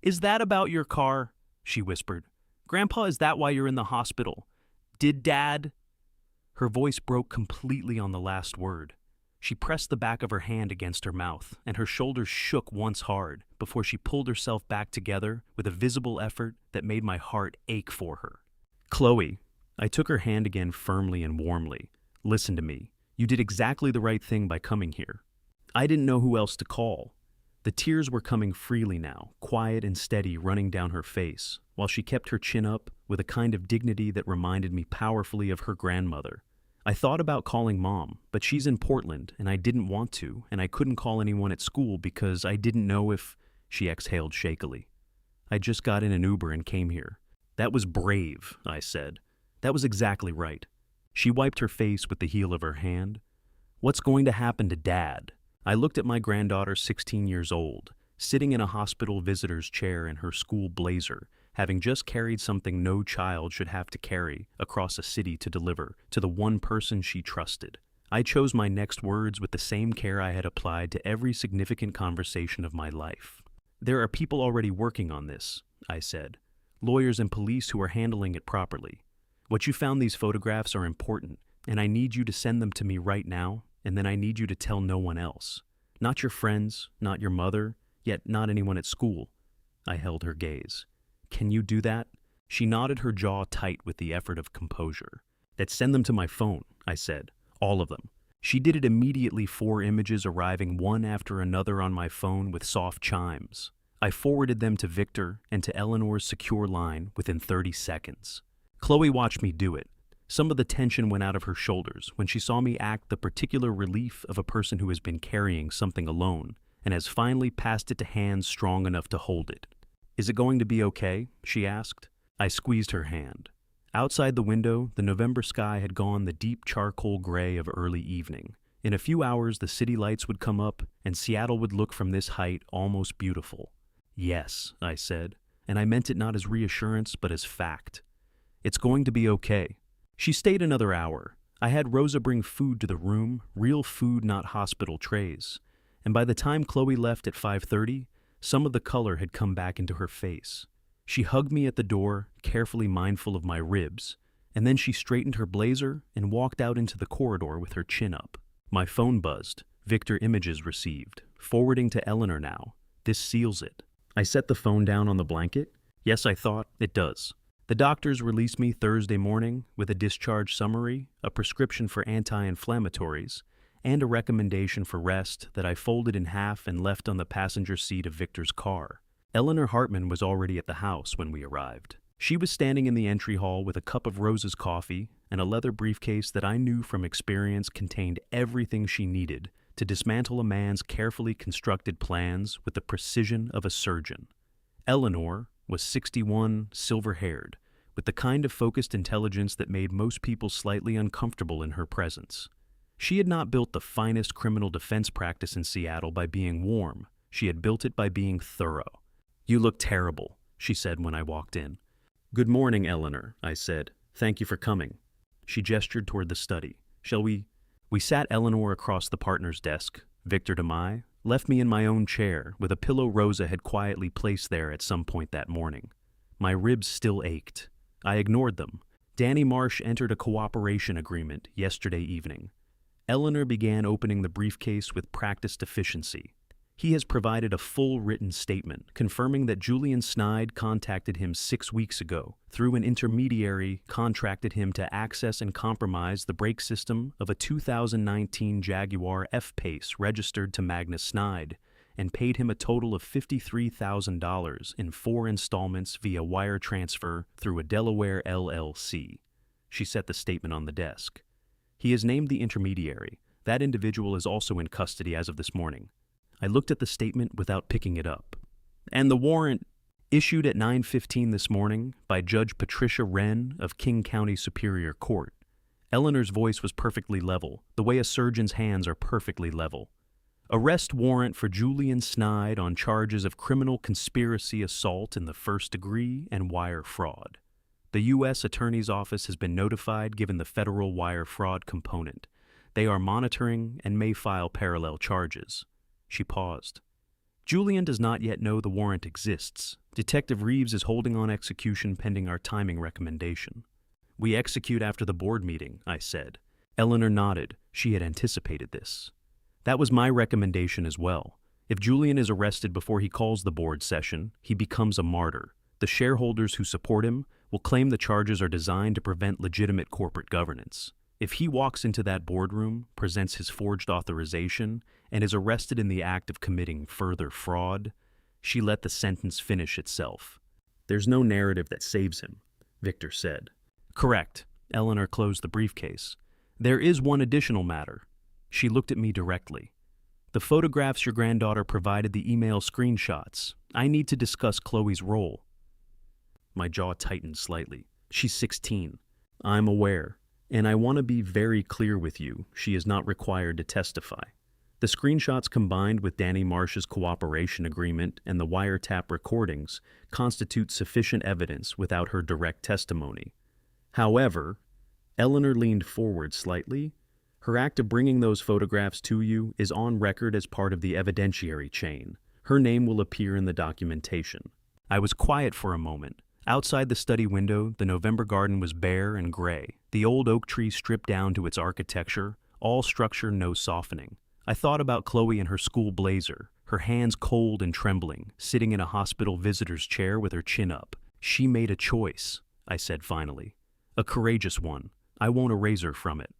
"Is that about your car?" she whispered. "Grandpa, is that why you're in the hospital? Did Dad?" Her voice broke completely on the last word. She pressed the back of her hand against her mouth, and her shoulders shook once hard before she pulled herself back together with a visible effort that made my heart ache for her. "Chloe," I took her hand again firmly and warmly. "Listen to me. You did exactly the right thing by coming here. I didn't know who else to call." The tears were coming freely now, quiet and steady, running down her face, while she kept her chin up with a kind of dignity that reminded me powerfully of her grandmother. I thought about calling Mom, but she's in Portland, and I didn't want to, and I couldn't call anyone at school because I didn't know if... She exhaled shakily. "I just got in an Uber and came here." "That was brave," I said. "That was exactly right." She wiped her face with the heel of her hand. "What's going to happen to Dad?" I looked at my granddaughter, 16 years old, sitting in a hospital visitor's chair in her school blazer, having just carried something no child should have to carry across a city to deliver to the one person she trusted. I chose my next words with the same care I had applied to every significant conversation of my life. "There are people already working on this," I said. "Lawyers and police who are handling it properly. What you found, these photographs, are important, and I need you to send them to me right now, and then I need you to tell no one else. Not your friends, not your mother, yet not anyone at school." I held her gaze. "Can you do that?" She nodded, her jaw tight with the effort of composure. "Then send them to my phone," I said. "All of them." She did it immediately, 4 images arriving one after another on my phone with soft chimes. I forwarded them to Victor and to Eleanor's secure line within 30 seconds. Chloe watched me do it. Some of the tension went out of her shoulders when she saw me act the particular relief of a person who has been carrying something alone and has finally passed it to hands strong enough to hold it. "Is it going to be okay?" she asked. I squeezed her hand. Outside the window, the November sky had gone the deep charcoal gray of early evening. In a few hours, the city lights would come up, and Seattle would look from this height almost beautiful. Yes, I said, and I meant it not as reassurance, but as fact. It's going to be okay. She stayed another hour. I had Rosa bring food to the room, real food, not hospital trays. And by the time Chloe left at 5:30, some of the color had come back into her face. She hugged me at the door, carefully mindful of my ribs, and then she straightened her blazer and walked out into the corridor with her chin up. My phone buzzed. Victor images received. Forwarding to Eleanor now. This seals it. I set the phone down on the blanket. Yes, I thought, it does. The doctors released me Thursday morning with a discharge summary, a prescription for anti-inflammatories, and a recommendation for rest that I folded in half and left on the passenger seat of Victor's car. Eleanor Hartman was already at the house when we arrived. She was standing in the entry hall with a cup of Rosa's coffee and a leather briefcase that I knew from experience contained everything she needed to dismantle a man's carefully constructed plans with the precision of a surgeon. Eleanor was 61, silver-haired, with the kind of focused intelligence that made most people slightly uncomfortable in her presence. She had not built the finest criminal defense practice in Seattle by being warm. She had built it by being thorough. "You look terrible," she said when I walked in. "Good morning, Eleanor," I said. "Thank you for coming." She gestured toward the study. "Shall we?" We sat Eleanor across the partner's desk, Victor to my, left me in my own chair with a pillow Rosa had quietly placed there at some point that morning. My ribs still ached. I ignored them. Danny Marsh entered a cooperation agreement yesterday evening. Eleanor began opening the briefcase with practiced efficiency. He has provided a full written statement confirming that Julian Snide contacted him 6 weeks ago, through an intermediary, contracted him to access and compromise the brake system of a 2019 Jaguar F-Pace registered to Magnus Snide, and paid him a total of $53,000 in 4 installments via wire transfer through a Delaware LLC. She set the statement on the desk. He has named the intermediary. That individual is also in custody as of this morning. I looked at the statement without picking it up. And the warrant, issued at 9:15 this morning by Judge Patricia Wren of King County Superior Court. Eleanor's voice was perfectly level, the way a surgeon's hands are perfectly level. Arrest warrant for Julian Snide on charges of criminal conspiracy assault in the first degree and wire fraud. The U.S. Attorney's Office has been notified given the federal wire fraud component. They are monitoring and may file parallel charges. She paused. Julian does not yet know the warrant exists. Detective Reeves is holding on execution pending our timing recommendation. We execute after the board meeting, I said. Eleanor nodded. She had anticipated this. That was my recommendation as well. If Julian is arrested before he calls the board session, he becomes a martyr. The shareholders who support him will claim the charges are designed to prevent legitimate corporate governance. If he walks into that boardroom, presents his forged authorization, and is arrested in the act of committing further fraud, she let the sentence finish itself. There's no narrative that saves him, Victor said. Correct. Eleanor closed the briefcase. There is one additional matter. She looked at me directly. The photographs your granddaughter provided the email screenshots. I need to discuss Chloe's role. My jaw tightened slightly. She's 16. I'm aware. And I want to be very clear with you, she is not required to testify. The screenshots combined with Danny Marsh's cooperation agreement and the wiretap recordings constitute sufficient evidence without her direct testimony. However, Eleanor leaned forward slightly. Her act of bringing those photographs to you is on record as part of the evidentiary chain. Her name will appear in the documentation. I was quiet for a moment. Outside the study window, the November garden was bare and gray, the old oak tree stripped down to its architecture, all structure, no softening. I thought about Chloe in her school blazer, her hands cold and trembling, sitting in a hospital visitor's chair with her chin up. She made a choice, I said finally. A courageous one. I won't erase her from it.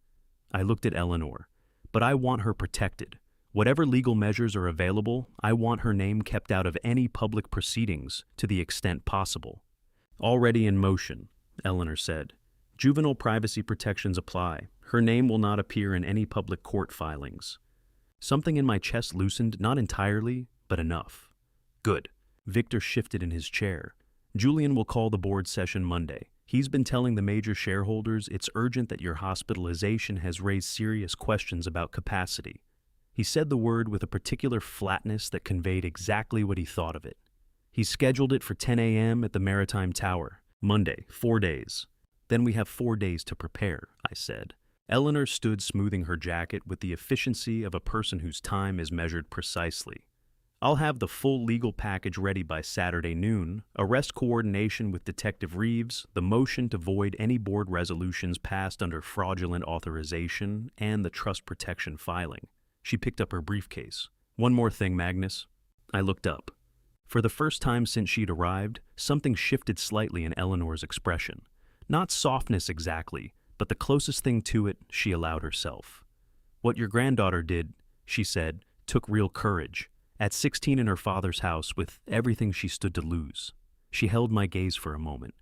I looked at Eleanor. But I want her protected. Whatever legal measures are available, I want her name kept out of any public proceedings to the extent possible. Already in motion, Eleanor said. Juvenile privacy protections apply. Her name will not appear in any public court filings. Something in my chest loosened, not entirely, but enough. Good. Victor shifted in his chair. Julian will call the board session Monday. He's been telling the major shareholders it's urgent that your hospitalization has raised serious questions about capacity. He said the word with a particular flatness that conveyed exactly what he thought of it. He scheduled it for 10 a.m. at the Maritime Tower. Monday, 4 days. Then we have 4 days to prepare, I said. Eleanor stood smoothing her jacket with the efficiency of a person whose time is measured precisely. I'll have the full legal package ready by Saturday noon, arrest coordination with Detective Reeves, the motion to void any board resolutions passed under fraudulent authorization, and the trust protection filing. She picked up her briefcase. One more thing, Magnus. I looked up. For the first time since she'd arrived, something shifted slightly in Eleanor's expression. Not softness exactly, but the closest thing to it she allowed herself. What your granddaughter did, she said, took real courage. At 16 in her father's house with everything she stood to lose. She held my gaze for a moment.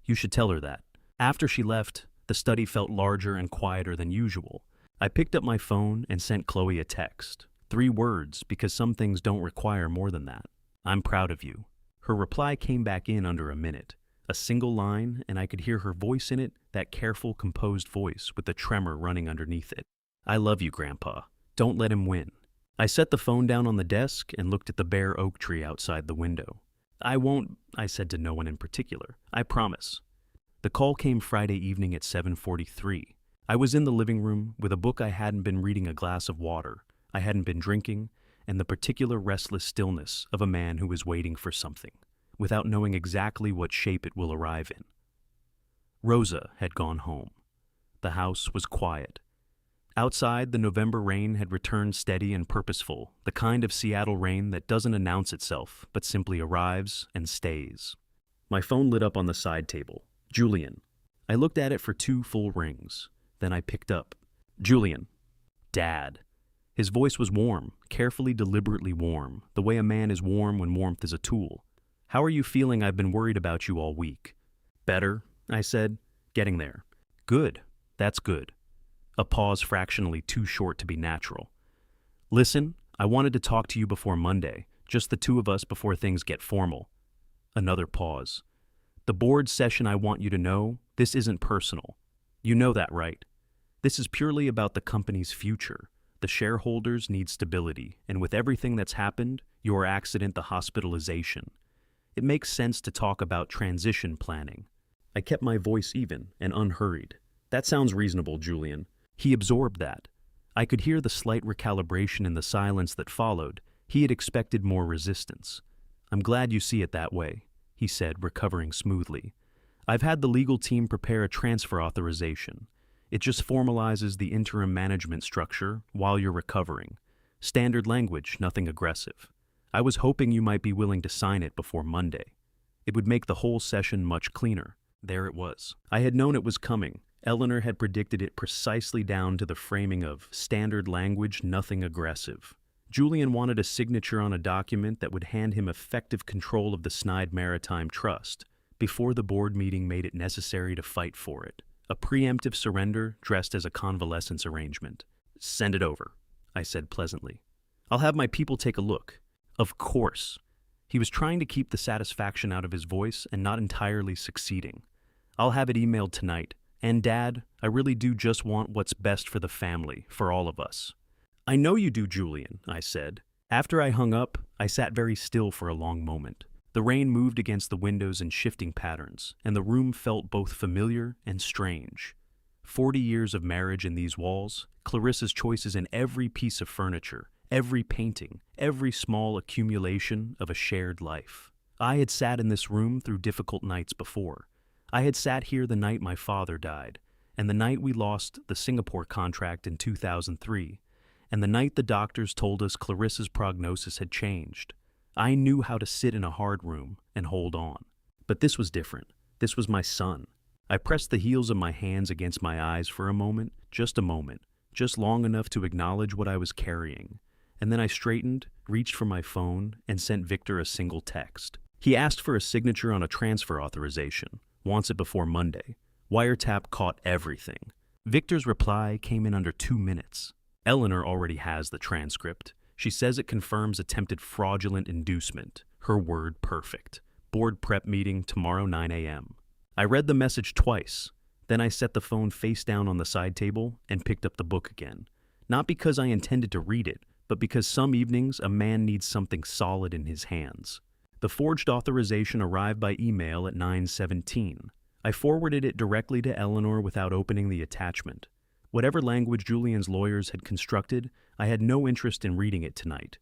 You should tell her that. After she left, the study felt larger and quieter than usual. I picked up my phone and sent Chloe a text. 3 words, because some things don't require more than that. I'm proud of you. Her reply came back in under a minute. A single line, and I could hear her voice in it, that careful, composed voice with the tremor running underneath it. I love you, Grandpa. Don't let him win. I set the phone down on the desk and looked at the bare oak tree outside the window. I won't, I said to no one in particular. I promise. The call came Friday evening at 7:43. I was in the living room with a book I hadn't been reading, a glass of water I hadn't been drinking, and the particular restless stillness of a man who is waiting for something, without knowing exactly what shape it will arrive in. Rosa had gone home. The house was quiet. Outside, the November rain had returned steady and purposeful, the kind of Seattle rain that doesn't announce itself, but simply arrives and stays. My phone lit up on the side table. Julian. I looked at it for 2 full rings. Then I picked up. Julian. Dad. His voice was warm, carefully, deliberately warm, the way a man is warm when warmth is a tool. How are you feeling? I've been worried about you all week. Better, I said. Getting there. Good. That's good. A pause fractionally too short to be natural. Listen, I wanted to talk to you before Monday, just the 2 of us before things get formal. Another pause. The board session, I want you to know, this isn't personal. You know that, right? This is purely about the company's future. The shareholders need stability, and with everything that's happened, your accident, the hospitalization, it makes sense to talk about transition planning. I kept my voice even and unhurried. That sounds reasonable, Julian. He absorbed that. I could hear the slight recalibration in the silence that followed. He had expected more resistance. I'm glad you see it that way, he said, recovering smoothly. I've had the legal team prepare a transfer authorization. It just formalizes the interim management structure while you're recovering. Standard language, nothing aggressive. I was hoping you might be willing to sign it before Monday. It would make the whole session much cleaner. There it was. I had known it was coming. Eleanor had predicted it precisely down to the framing of standard language, nothing aggressive. Julian wanted a signature on a document that would hand him effective control of the Snide Maritime Trust before the board meeting made it necessary to fight for it. A preemptive surrender dressed as a convalescence arrangement. Send it over, I said pleasantly. I'll have my people take a look. Of course. He was trying to keep the satisfaction out of his voice and not entirely succeeding. I'll have it emailed tonight. And Dad, I really do just want what's best for the family, for all of us. I know you do, Julian, I said. After I hung up, I sat very still for a long moment. The rain moved against the windows in shifting patterns, and the room felt both familiar and strange. 40 years of marriage in these walls, Clarissa's choices in every piece of furniture, every painting, every small accumulation of a shared life. I had sat in this room through difficult nights before. I had sat here the night my father died, and the night we lost the Singapore contract in 2003, and the night the doctors told us Clarissa's prognosis had changed. I knew how to sit in a hard room and hold on. But this was different. This was my son. I pressed the heels of my hands against my eyes for a moment, just long enough to acknowledge what I was carrying. And then I straightened, reached for my phone, and sent Victor a single text. He asked for a signature on a transfer authorization. Wants it before Monday. Wiretap caught everything. Victor's reply came in under 2 minutes. Eleanor already has the transcript. She says it confirms attempted fraudulent inducement. Her word perfect. Board prep meeting tomorrow 9 a.m. I read the message twice. Then I set the phone face down on the side table and picked up the book again. Not because I intended to read it, but because some evenings a man needs something solid in his hands. The forged authorization arrived by email at 9:17. I forwarded it directly to Eleanor without opening the attachment. Whatever language Julian's lawyers had constructed, I had no interest in reading it tonight.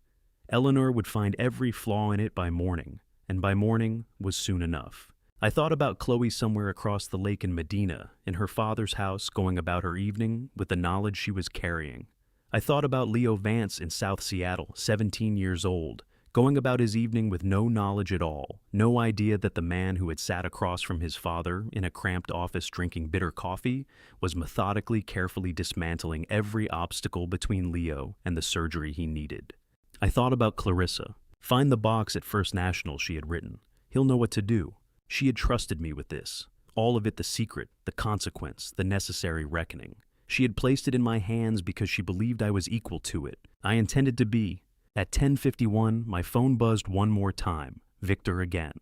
Eleanor would find every flaw in it by morning, and by morning was soon enough. I thought about Chloe somewhere across the lake in Medina, in her father's house, going about her evening with the knowledge she was carrying. I thought about Leo Vance in South Seattle, 17 years old, going about his evening with no knowledge at all, no idea that the man who had sat across from his father in a cramped office drinking bitter coffee was methodically, carefully dismantling every obstacle between Leo and the surgery he needed. I thought about Clarissa. Find the box at First National, she had written. He'll know what to do. She had trusted me with this. All of it the secret, the consequence, the necessary reckoning. She had placed it in my hands because she believed I was equal to it. I intended to be. At 10:51, my phone buzzed one more time. Victor again.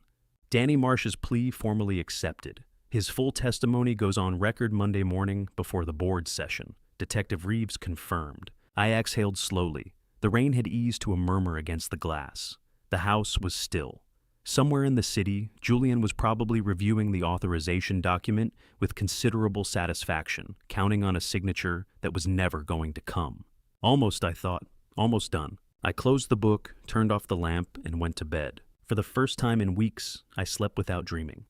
Danny Marsh's plea formally accepted. His full testimony goes on record Monday morning before the board session. Detective Reeves confirmed. I exhaled slowly. The rain had eased to a murmur against the glass. The house was still. Somewhere in the city, Julian was probably reviewing the authorization document with considerable satisfaction, counting on a signature that was never going to come. Almost, I thought. Almost done. I closed the book, turned off the lamp, and went to bed. For the first time in weeks, I slept without dreaming.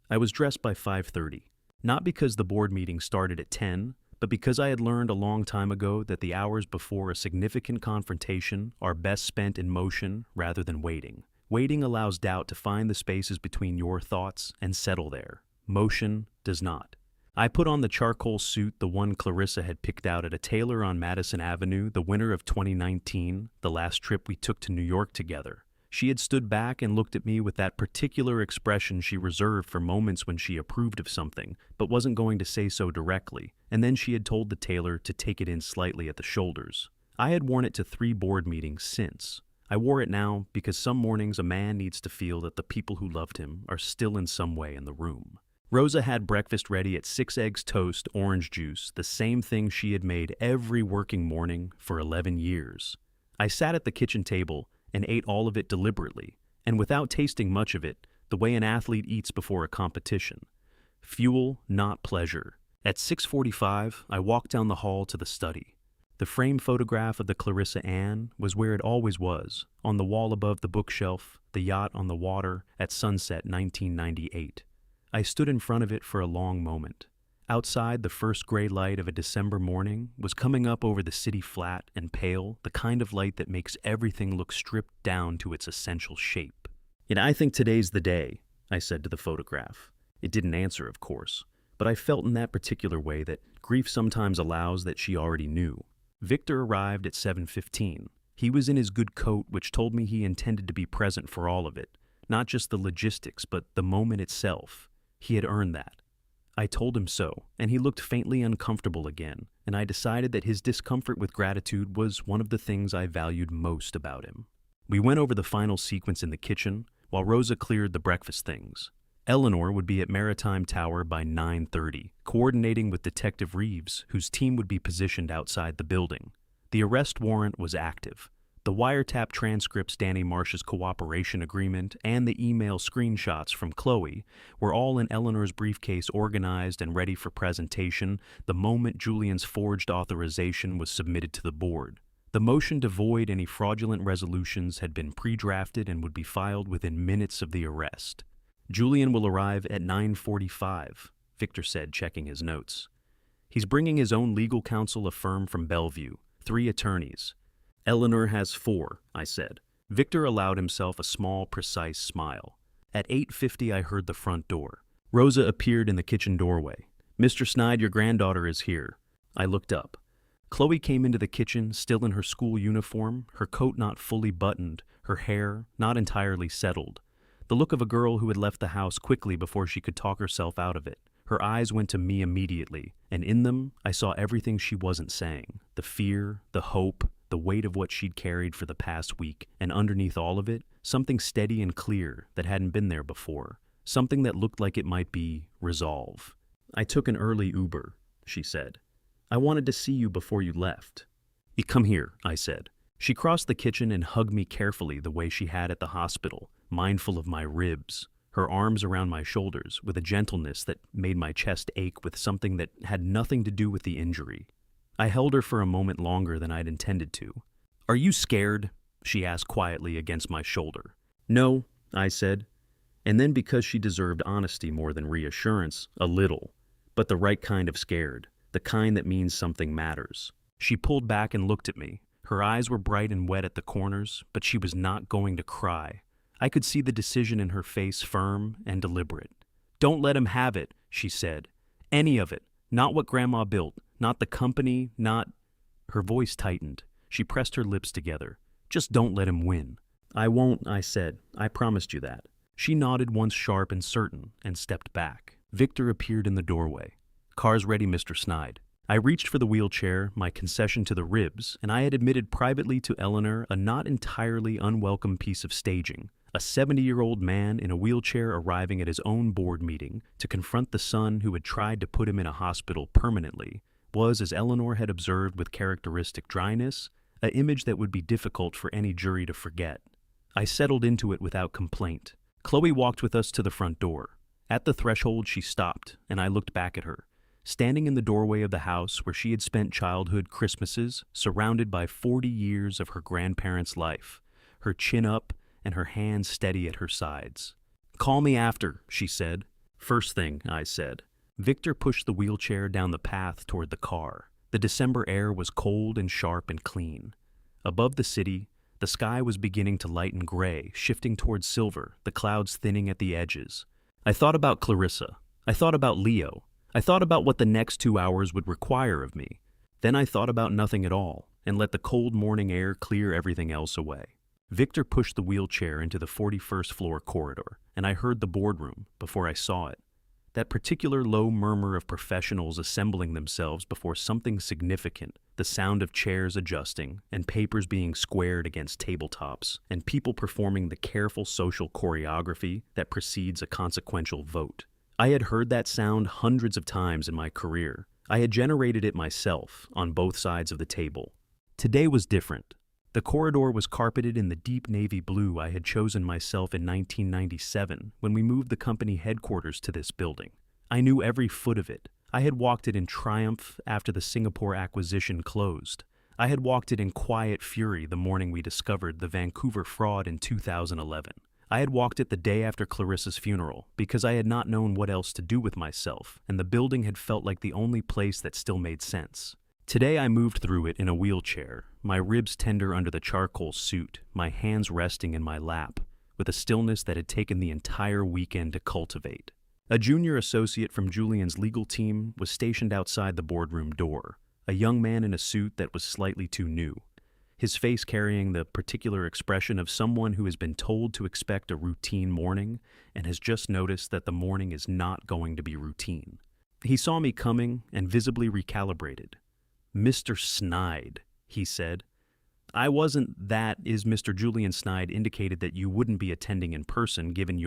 I was dressed by 5:30, not because the board meeting started at 10, but because I had learned a long time ago that the hours before a significant confrontation are best spent in motion rather than waiting. Waiting allows doubt to find the spaces between your thoughts and settle there. Motion does not. I put on the charcoal suit, the one Clarissa had picked out at a tailor on Madison Avenue the winter of 2019, the last trip we took to New York together. She had stood back and looked at me with that particular expression she reserved for moments when she approved of something, but wasn't going to say so directly, and then she had told the tailor to take it in slightly at the shoulders. I had worn it to 3 board meetings since. I wore it now because some mornings a man needs to feel that the people who loved him are still in some way in the room. Rosa had breakfast ready at 6 eggs toast, orange juice, the same thing she had made every working morning for 11 years. I sat at the kitchen table and ate all of it deliberately, and without tasting much of it, the way an athlete eats before a competition. Fuel, not pleasure. At 6:45, I walked down the hall to the study. The frame photograph of the Clarissa Ann was where it always was, on the wall above the bookshelf, the yacht on the water at sunset 1998. I stood in front of it for a long moment. Outside, the first gray light of a December morning was coming up over the city flat and pale, the kind of light that makes everything look stripped down to its essential shape. "Yet I think today's the day," I said to the photograph. It didn't answer, of course, but I felt in that particular way that grief sometimes allows that she already knew. Victor arrived at 7:15. He was in his good coat, which told me he intended to be present for all of it, not just the logistics, but the moment itself. He had earned that. I told him so, and he looked faintly uncomfortable again, and I decided that his discomfort with gratitude was one of the things I valued most about him. We went over the final sequence in the kitchen, while Rosa cleared the breakfast things. Eleanor would be at Maritime Tower by 9:30, coordinating with Detective Reeves, whose team would be positioned outside the building. The arrest warrant was active. The wiretap transcripts, Danny Marsh's cooperation agreement, and the email screenshots from Chloe were all in Eleanor's briefcase, organized and ready for presentation the moment Julian's forged authorization was submitted to the board. The motion to void any fraudulent resolutions had been pre-drafted and would be filed within minutes of the arrest. "Julian will arrive at 9:45, Victor said, checking his notes. "He's bringing his own legal counsel, a firm from Bellevue, 3 attorneys. Eleanor has 4, I said. Victor allowed himself a small, precise smile. At 8:50, I heard the front door. Rosa appeared in the kitchen doorway. "Mr. Snide, your granddaughter is here." I looked up. Chloe came into the kitchen, still in her school uniform, her coat not fully buttoned, her hair not entirely settled. The look of a girl who had left the house quickly before she could talk herself out of it. Her eyes went to me immediately, and in them I saw everything she wasn't saying. The fear, the hope, the weight of what she'd carried for the past week, and underneath all of it, something steady and clear that hadn't been there before. something that looked like it might be resolve. "I took an early Uber," she said. "I wanted to see you before you left." "Come here," I said. She crossed the kitchen and hugged me carefully the way she had at the hospital, mindful of my ribs, her arms around my shoulders with a gentleness that made my chest ache with something that had nothing to do with the injury. I held her for a moment longer than I'd intended to. "Are you scared?" she asked quietly against my shoulder. "No," I said. And then, because she deserved honesty more than reassurance, a little, but the right kind of scared, the kind that means something matters. She pulled back and looked at me. Her eyes were bright and wet at the corners, but she was not going to cry. I could see the decision in her face, firm and deliberate. "Don't let him have it," she said. "Any of it. Not what Grandma built. Not the company, not—" Her voice tightened. She pressed her lips together. "Just don't let him win." "I won't," I said. "I promised you that." She nodded once sharp and certain and stepped back. Victor appeared in the doorway. "Car's ready, Mr. Snide." I reached for the wheelchair, my concession to the ribs, and I had admitted privately to Eleanor a not entirely unwelcome piece of staging. A 70-year-old man in a wheelchair arriving at his own board meeting to confront the son who had tried to put him in a hospital permanently was, as Eleanor had observed with characteristic dryness, an image that would be difficult for any jury to forget. I settled into it without complaint. Chloe walked with us to the front door. At the threshold she stopped, and I looked back at her. Standing in the doorway of the house where she had spent childhood Christmases, surrounded by 40 years of her grandparents' life, her chin up and her hands steady at her sides. "Call me after," she said. "First thing," I said. Victor pushed the wheelchair down the path toward the car. The December air was cold and sharp and clean. Above the city, the sky was beginning to lighten gray, shifting toward silver, the clouds thinning at the edges. I thought about Clarissa. I thought about Leo. I thought about what the next 2 hours would require of me. Then I thought about nothing at all, and let the cold morning air clear everything else away. Victor pushed the wheelchair into the 41st floor corridor, and I heard the boardroom before I saw it. That particular low murmur of professionals assembling themselves before something significant, the sound of chairs adjusting, and papers being squared against tabletops, and people performing the careful social choreography that precedes a consequential vote. I had heard that sound hundreds of times in my career. I had generated it myself, on both sides of the table. Today was different. The corridor was carpeted in the deep navy blue I had chosen myself in 1997 when we moved the company headquarters to this building. I knew every foot of it. I had walked it in triumph after the Singapore acquisition closed. I had walked it in quiet fury the morning we discovered the Vancouver fraud in 2011. I had walked it the day after Clarissa's funeral because I had not known what else to do with myself, and the building had felt like the only place that still made sense. Today I moved through it in a wheelchair, my ribs tender under the charcoal suit, my hands resting in my lap, with a stillness that had taken the entire weekend to cultivate. A junior associate from Julian's legal team was stationed outside the boardroom door, a young man in a suit that was slightly too new, his face carrying the particular expression of someone who has been told to expect a routine morning and has just noticed that the morning is not going to be routine. He saw me coming and visibly recalibrated. "Mr. Snide," he said. "I wasn't. That is, Mr. Julian Snide indicated that you wouldn't be attending in person given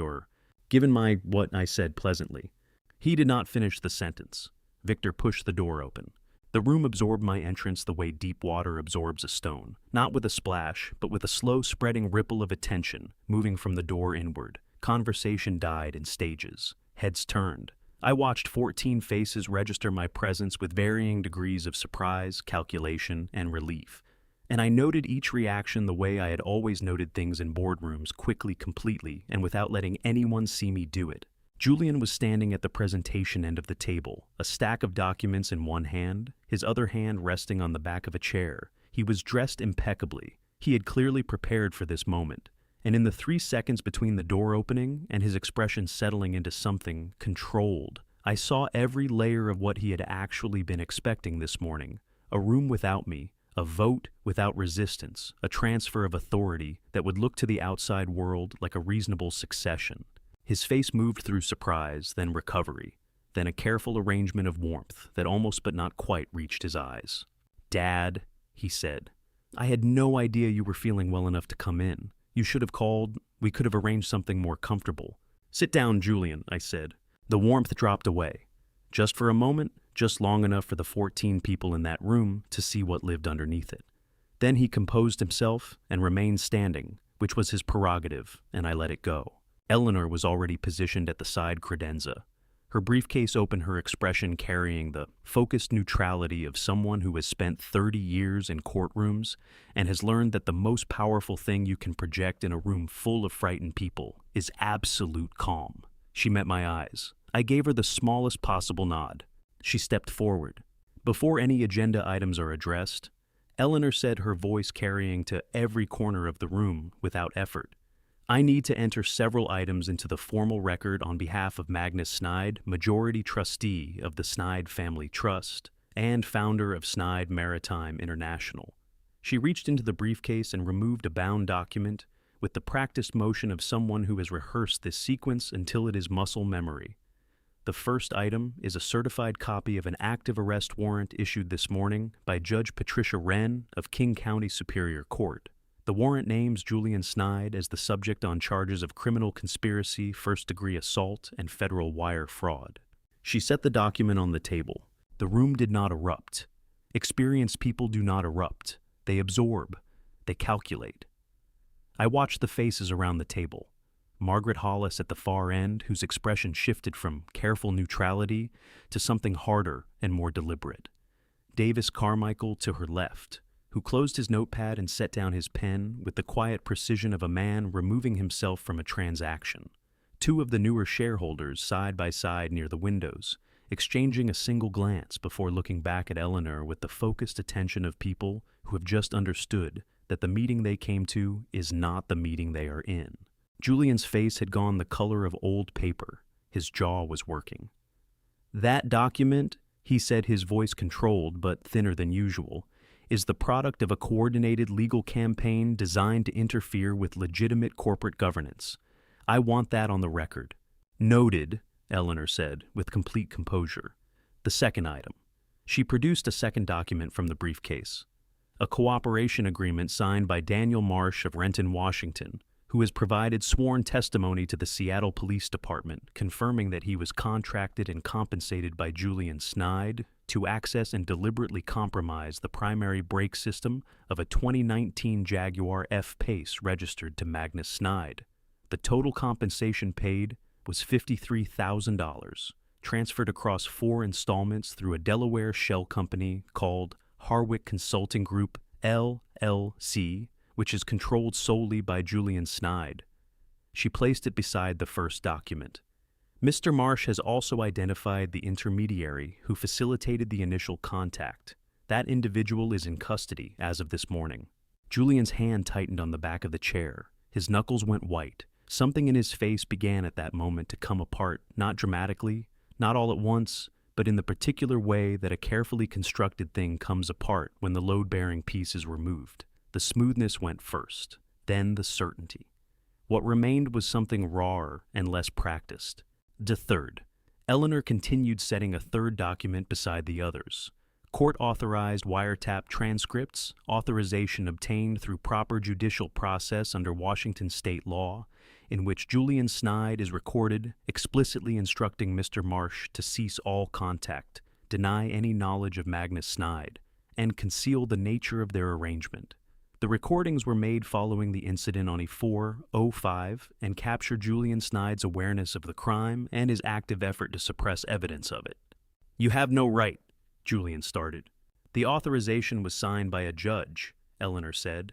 my," what I said pleasantly. He did not finish the sentence. Victor pushed the door open. The room absorbed my entrance the way deep water absorbs a stone, not with a splash, but with a slow spreading ripple of attention, moving from the door inward. Conversation died in stages. Heads turned. I watched 14 faces register my presence with varying degrees of surprise, calculation, and relief. And I noted each reaction the way I had always noted things in boardrooms, quickly, completely, and without letting anyone see me do it. Julian was standing at the presentation end of the table, a stack of documents in one hand, his other hand resting on the back of a chair. He was dressed impeccably. He had clearly prepared for this moment. And in the 3 seconds between the door opening and his expression settling into something controlled, I saw every layer of what he had actually been expecting this morning. A room without me, a vote without resistance, a transfer of authority that would look to the outside world like a reasonable succession. His face moved through surprise, then recovery, then a careful arrangement of warmth that almost but not quite reached his eyes. "Dad," he said, "I had no idea you were feeling well enough to come in. You should have called. We could have arranged something more comfortable. "Sit down, Julian," I said. The warmth dropped away. Just for a moment, just long enough for the 14 people in that room to see what lived underneath it. Then he composed himself and remained standing, which was his prerogative, and I let it go. Eleanor was already positioned at the side credenza. Her briefcase open, her expression carrying the focused neutrality of someone who has spent 30 years in courtrooms and has learned that the most powerful thing you can project in a room full of frightened people is absolute calm. She met my eyes. I gave her the smallest possible nod. She stepped forward. Before any agenda items are addressed, Eleanor said, her voice carrying to every corner of the room without effort, "I need to enter several items into the formal record on behalf of Magnus Snide, majority trustee of the Snide Family Trust and founder of Snide Maritime International." She reached into the briefcase and removed a bound document with the practiced motion of someone who has rehearsed this sequence until it is muscle memory. The first item is a certified copy of an active arrest warrant issued this morning by Judge Patricia Wren of King County Superior Court. The warrant names Julian Snide as the subject on charges of criminal conspiracy, first-degree assault, and federal wire fraud. She set the document on the table. The room did not erupt. Experienced people do not erupt. They absorb. They calculate. I watched the faces around the table. Margaret Hollis at the far end, whose expression shifted from careful neutrality to something harder and more deliberate. Davis Carmichael to her left, who closed his notepad and set down his pen with the quiet precision of a man removing himself from a transaction. Two of the newer shareholders side by side near the windows, exchanging a single glance before looking back at Eleanor with the focused attention of people who have just understood that the meeting they came to is not the meeting they are in. Julian's face had gone the color of old paper. His jaw was working. "That document," he said, his voice controlled but thinner than usual, "is the product of a coordinated legal campaign designed to interfere with legitimate corporate governance. I want that on the record." "Noted," Eleanor said, with complete composure. The second item. She produced a second document from the briefcase. A cooperation agreement signed by Daniel Marsh of Renton, Washington, who has provided sworn testimony to the Seattle Police Department confirming that he was contracted and compensated by Julian Snide to access and deliberately compromise the primary brake system of a 2019 Jaguar F-Pace registered to Magnus Snide. The total compensation paid was $53,000, transferred across 4 installments through a Delaware shell company called Harwick Consulting Group, LLC, which is controlled solely by Julian Snide. She placed it beside the first document. Mr. Marsh has also identified the intermediary who facilitated the initial contact. That individual is in custody as of this morning. Julian's hand tightened on the back of the chair. His knuckles went white. Something in his face began at that moment to come apart, not dramatically, not all at once, but in the particular way that a carefully constructed thing comes apart when the load-bearing piece is removed. The smoothness went first, then the certainty. What remained was something rawer and less practiced. The third. Eleanor continued setting a third document beside the others. Court-authorized wiretap transcripts, authorization obtained through proper judicial process under Washington state law, in which Julian Snide is recorded, explicitly instructing Mr. Marsh to cease all contact, deny any knowledge of Magnus Snide, and conceal the nature of their arrangement. The recordings were made following the incident on E-4-05 and captured Julian Snide's awareness of the crime and his active effort to suppress evidence of it. "You have no right," Julian started. "The authorization was signed by a judge," Eleanor said.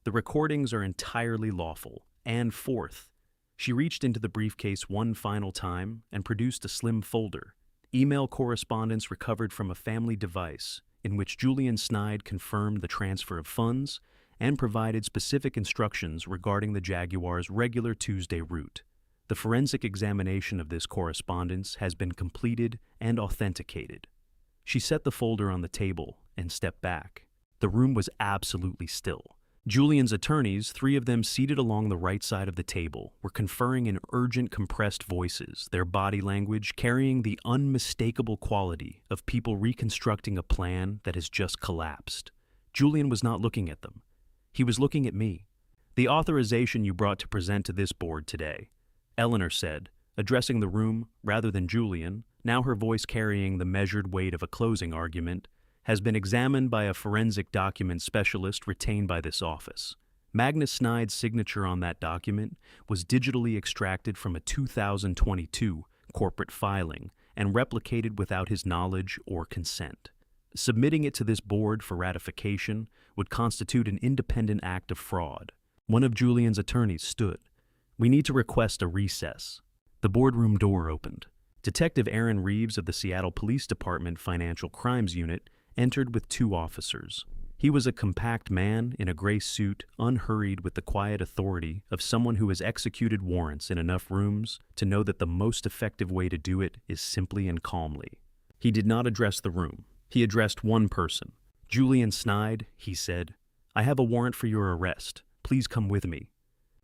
"The recordings are entirely lawful. And fourth," she reached into the briefcase one final time and produced a slim folder, email correspondence recovered from a family device in which Julian Snide confirmed the transfer of funds and provided specific instructions regarding the Jaguar's regular Tuesday route. The forensic examination of this correspondence has been completed and authenticated. She set the folder on the table and stepped back. The room was absolutely still. Julian's attorneys, 3 of them seated along the right side of the table, were conferring in urgent, compressed voices, their body language carrying the unmistakable quality of people reconstructing a plan that has just collapsed. Julian was not looking at them. He was looking at me. "The authorization you brought to present to this board today," Eleanor said, addressing the room rather than Julian, now her voice carrying the measured weight of a closing argument, has been examined by a forensic document specialist retained by this office. Magnus Snide's signature on that document was digitally extracted from a 2022 corporate filing and replicated without his knowledge or consent. Submitting it to this board for ratification would constitute an independent act of fraud. One of Julian's attorneys stood. "We need to request a recess." The boardroom door opened. Detective Aaron Reeves of the Seattle Police Department Financial Crimes Unit entered with 2 officers. He was a compact man in a gray suit, unhurried with the quiet authority of someone who has executed warrants in enough rooms to know that the most effective way to do it is simply and calmly. He did not address the room. He addressed one person. "Julian Snide," he said, "I have a warrant for your arrest. Please come with me."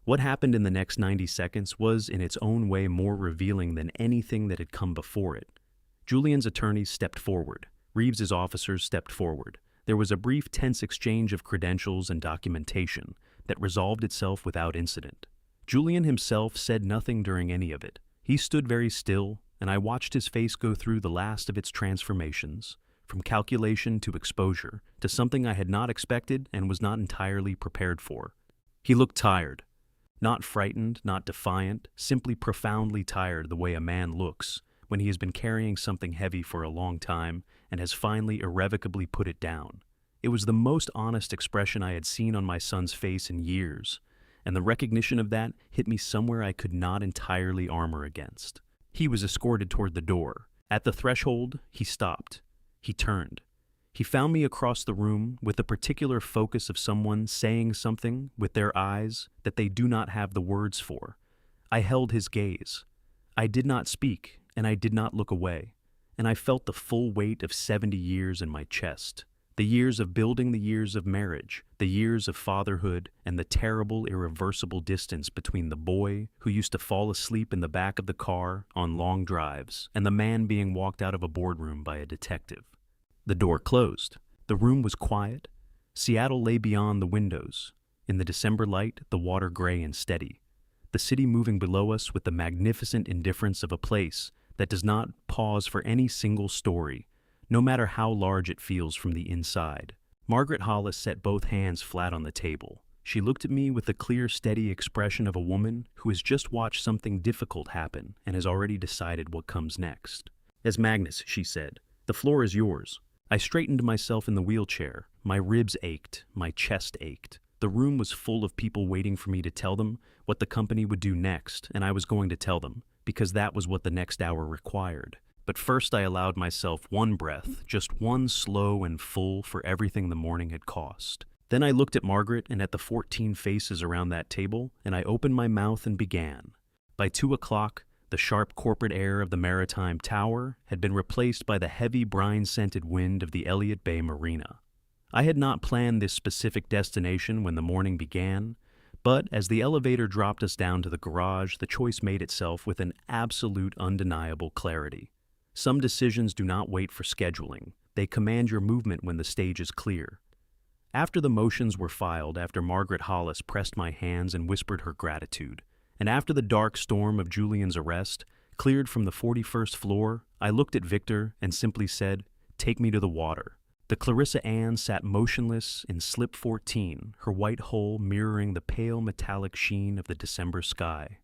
What happened in the next 90 seconds was in its own way more revealing than anything that had come before it. Julian's attorneys stepped forward. Reeves's officers stepped forward. There was a brief, tense exchange of credentials and documentation that resolved itself without incident. Julian himself said nothing during any of it. He stood very still, and I watched his face go through the last of its transformations, from calculation to exposure, to something I had not expected and was not entirely prepared for. He looked tired. Not frightened, not defiant, simply profoundly tired the way a man looks when he has been carrying something heavy for a long time and has finally irrevocably put it down. It was the most honest expression I had seen on my son's face in years, and the recognition of that hit me somewhere I could not entirely armor against. He was escorted toward the door. At the threshold, he stopped. He turned. He found me across the room with the particular focus of someone saying something with their eyes that they do not have the words for. I held his gaze. I did not speak, and I did not look away, and I felt the full weight of 70 years in my chest. The years of building, the years of marriage, the years of fatherhood, and the terrible, irreversible distance between the boy who used to fall asleep in the back of the car on long drives and the man being walked out of a boardroom by a detective. The door closed. The room was quiet. Seattle lay beyond the windows. In the December light, the water gray and steady. The city moving below us with the magnificent indifference of a place that does not pause for any single story, no matter how large it feels from the inside. Margaret Hollis set both hands flat on the table. She looked at me with the clear, steady expression of a woman who has just watched something difficult happen and has already decided what comes next. "As Magnus," she said, "the floor is yours." I straightened myself in the wheelchair. My ribs ached. My chest ached. The room was full of people waiting for me to tell them what the company would do next, and I was going to tell them, because that was what the next hour required. But first I allowed myself one breath, just one slow and full for everything the morning had cost. Then I looked at Margaret and at the 14 faces around that table, and I opened my mouth and began. By 2 o'clock, the sharp corporate air of the Maritime Tower had been replaced by the heavy brine-scented wind of the Elliott Bay Marina. I had not planned this specific destination when the morning began, but as the elevator dropped us down to the garage, the choice made itself with an absolute undeniable clarity. Some decisions do not wait for scheduling. They command your movement when the stage is clear. After the motions were filed, after Margaret Hollis pressed my hands and whispered her gratitude, and after the dark storm of Julian's arrest cleared from the 41st floor, I looked at Victor and simply said, "Take me to the water." The Clarissa Ann sat motionless in slip 14, her white hull mirroring the pale metallic sheen of the December sky.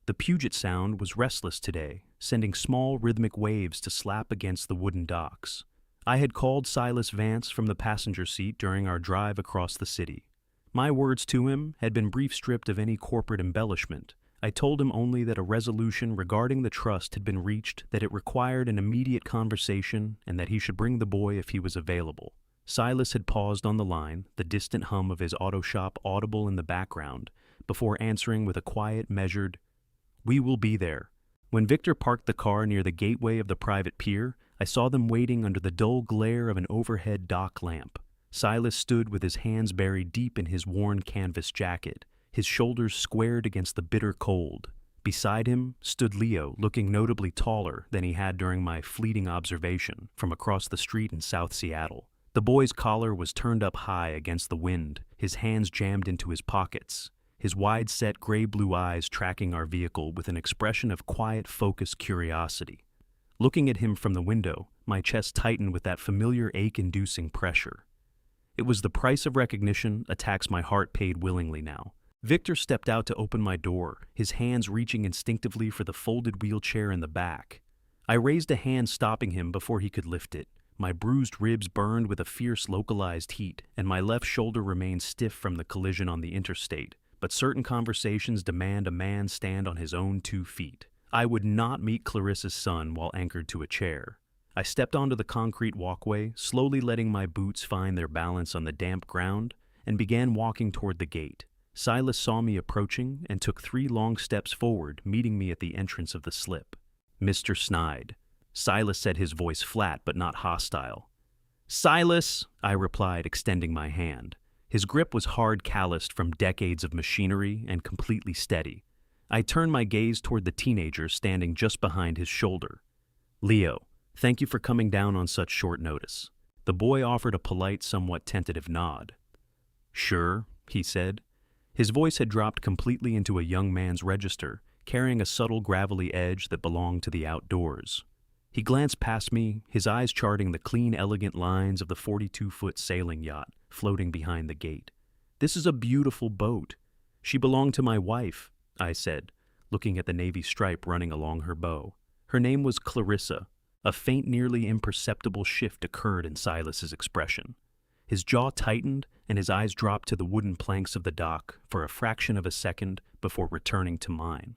The Puget Sound was restless today, sending small rhythmic waves to slap against the wooden docks. I had called Silas Vance from the passenger seat during our drive across the city. My words to him had been brief, stripped of any corporate embellishment. I told him only that a resolution regarding the trust had been reached, that it required an immediate conversation, and that he should bring the boy if he was available. Silas had paused on the line, the distant hum of his auto shop audible in the background, before answering with a quiet, measured, "We will be there." When Victor parked the car near the gateway of the private pier, I saw them waiting under the dull glare of an overhead dock lamp. Silas stood with his hands buried deep in his worn canvas jacket, his shoulders squared against the bitter cold. Beside him stood Leo, looking notably taller than he had during my fleeting observation from across the street in South Seattle. The boy's collar was turned up high against the wind, his hands jammed into his pockets. his wide-set gray-blue eyes tracking our vehicle with an expression of quiet, focused curiosity. Looking at him from the window, my chest tightened with that familiar ache-inducing pressure. It was the price of recognition, a tax my heart paid willingly now. Victor stepped out to open my door, his hands reaching instinctively for the folded wheelchair in the back. I raised a hand stopping him before he could lift it. My bruised ribs burned with a fierce localized heat, and my left shoulder remained stiff from the collision on the interstate. But certain conversations demand a man stand on his own 2 feet. I would not meet Clarissa's son while anchored to a chair. I stepped onto the concrete walkway, slowly letting my boots find their balance on the damp ground, and began walking toward the gate. Silas saw me approaching and took 3 long steps forward, meeting me at the entrance of the slip. "Mr. Snide." Silas said, his voice flat but not hostile. "Silas," I replied, extending my hand. His grip was hard, calloused from decades of machinery and completely steady. I turned my gaze toward the teenager standing just behind his shoulder. "Leo, thank you for coming down on such short notice." The boy offered a polite, somewhat tentative nod. "Sure," he said. His voice had dropped completely into a young man's register, carrying a subtle gravelly edge that belonged to the outdoors. He glanced past me, his eyes charting the clean, elegant lines of the 42-foot sailing yacht floating behind the gate. "This is a beautiful boat. She belonged to my wife," I said, looking at the navy stripe running along her bow. Her name was Clarissa. A faint, nearly imperceptible shift occurred in Silas's expression. His jaw tightened, and his eyes dropped to the wooden planks of the dock for a fraction of a second before returning to mine.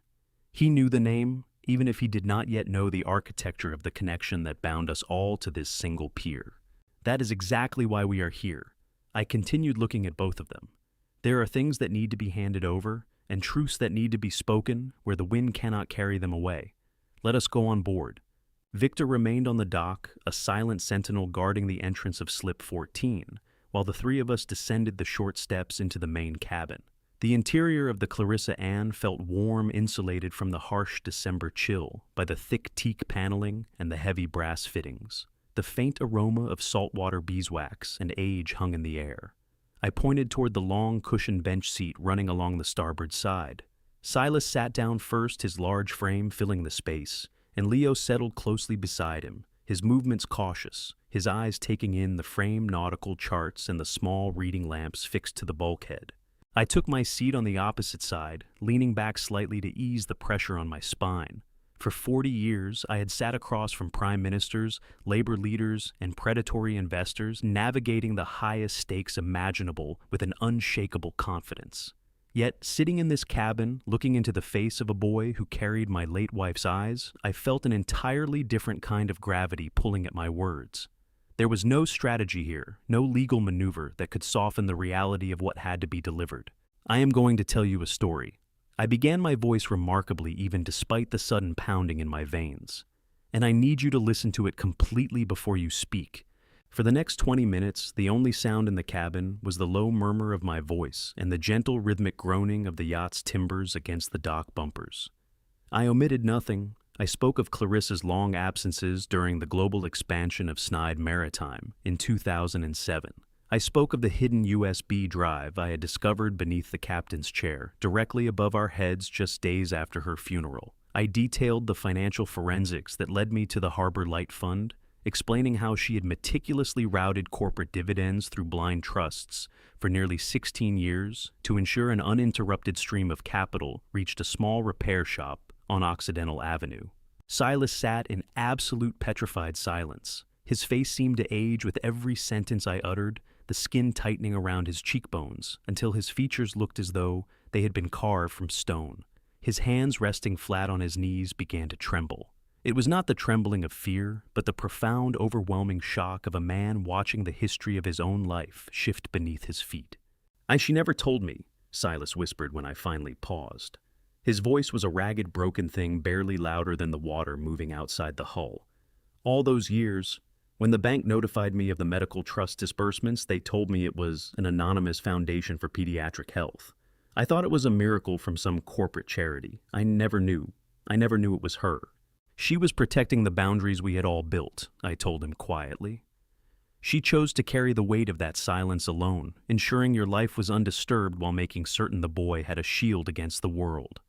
He knew the name, even if he did not yet know the architecture of the connection that bound us all to this single pier. "That is exactly why we are here." I continued looking at both of them. "There are things that need to be handed over, and truths that need to be spoken where the wind cannot carry them away. Let us go on board." Victor remained on the dock, a silent sentinel guarding the entrance of Slip 14, while the 3 of us descended the short steps into the main cabin. The interior of the Clarissa Ann felt warm, insulated from the harsh December chill by the thick teak paneling and the heavy brass fittings. The faint aroma of saltwater beeswax and age hung in the air. I pointed toward the long cushioned bench seat running along the starboard side. Silas sat down first, his large frame filling the space, and Leo settled closely beside him, his movements cautious, his eyes taking in the framed nautical charts and the small reading lamps fixed to the bulkhead. I took my seat on the opposite side, leaning back slightly to ease the pressure on my spine. For 40 years, I had sat across from prime ministers, labor leaders, and predatory investors, navigating the highest stakes imaginable with an unshakable confidence. Yet, sitting in this cabin, looking into the face of a boy who carried my late wife's eyes, I felt an entirely different kind of gravity pulling at my words. There was no strategy here, no legal maneuver that could soften the reality of what had to be delivered. "I am going to tell you a story." I began my voice remarkably even despite the sudden pounding in my veins. "And I need you to listen to it completely before you speak." For the next 20 minutes, the only sound in the cabin was the low murmur of my voice and the gentle rhythmic groaning of the yacht's timbers against the dock bumpers. I omitted nothing. I spoke of Clarissa's long absences during the global expansion of Snide Maritime in 2007. I spoke of the hidden USB drive I had discovered beneath the captain's chair, directly above our heads just days after her funeral. I detailed the financial forensics that led me to the Harbor Light Fund, explaining how she had meticulously routed corporate dividends through blind trusts for nearly 16 years to ensure an uninterrupted stream of capital reached a small repair shop on Occidental Avenue. Silas sat in absolute petrified silence. His face seemed to age with every sentence I uttered, the skin tightening around his cheekbones until his features looked as though they had been carved from stone. His hands resting flat on his knees began to tremble. It was not the trembling of fear, but the profound, overwhelming shock of a man watching the history of his own life shift beneath his feet. "She never told me," Silas whispered when I finally paused. His voice was a ragged, broken thing barely louder than the water moving outside the hull. "All those years, when the bank notified me of the medical trust disbursements, they told me it was an anonymous foundation for pediatric health. I thought it was a miracle from some corporate charity. I never knew it was her. She was protecting the boundaries we had all built," I told him quietly. She chose to carry the weight of that silence alone, ensuring your life was undisturbed while making certain the boy had a shield against the world.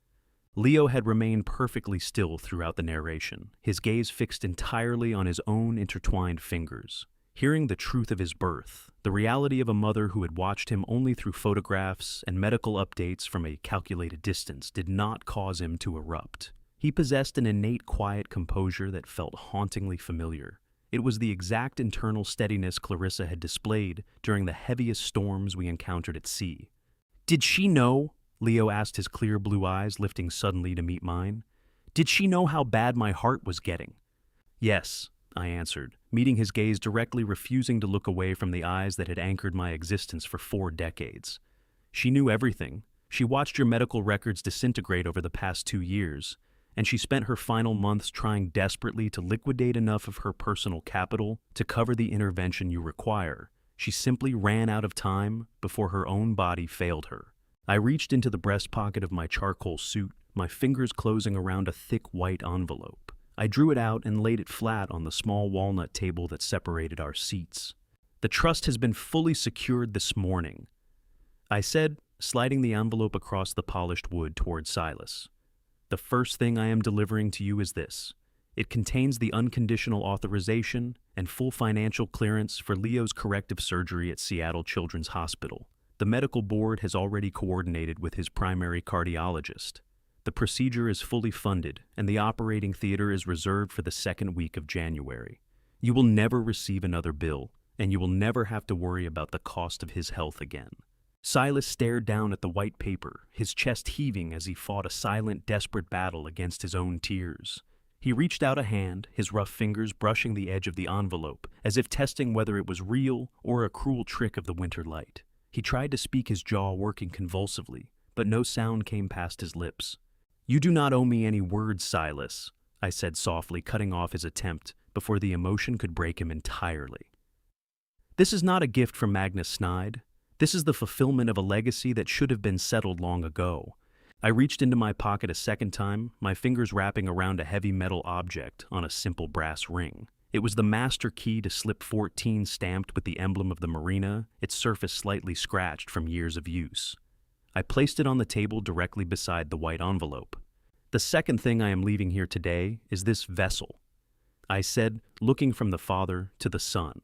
Leo had remained perfectly still throughout the narration, his gaze fixed entirely on his own intertwined fingers. Hearing the truth of his birth, the reality of a mother who had watched him only through photographs and medical updates from a calculated distance did not cause him to erupt. He possessed an innate quiet composure that felt hauntingly familiar. It was the exact internal steadiness Clarissa had displayed during the heaviest storms we encountered at sea. "Did she know?" Leo asked, his clear blue eyes lifting suddenly to meet mine. "Did she know how bad my heart was getting?" "Yes," I answered, meeting his gaze directly, refusing to look away from the eyes that had anchored my existence for 4 decades. "She knew everything. She watched your medical records disintegrate over the past 2 years, and she spent her final months trying desperately to liquidate enough of her personal capital to cover the intervention you require. She simply ran out of time before her own body failed her." I reached into the breast pocket of my charcoal suit, my fingers closing around a thick white envelope. I drew it out and laid it flat on the small walnut table that separated our seats. "The trust has been fully secured this morning," I said, sliding the envelope across the polished wood toward Silas. "The first thing I am delivering to you is this. It contains the unconditional authorization and full financial clearance for Leo's corrective surgery at Seattle Children's Hospital. The medical board has already coordinated with his primary cardiologist. The procedure is fully funded, and the operating theater is reserved for the 2nd week of January. You will never receive another bill, and you will never have to worry about the cost of his health again." Silas stared down at the white paper, his chest heaving as he fought a silent, desperate battle against his own tears. He reached out a hand, his rough fingers brushing the edge of the envelope, as if testing whether it was real or a cruel trick of the winter light. He tried to speak, his jaw working convulsively, but no sound came past his lips. "You do not owe me any words, Silas," I said softly, cutting off his attempt before the emotion could break him entirely. "This is not a gift from Magnus Snide. This is the fulfillment of a legacy that should have been settled long ago." I reached into my pocket a second time, my fingers wrapping around a heavy metal object on a simple brass ring. It was the master key to slip 14 stamped with the emblem of the marina, its surface slightly scratched from years of use. I placed it on the table directly beside the white envelope. "The second thing I am leaving here today is this vessel," I said, looking from the father to the son.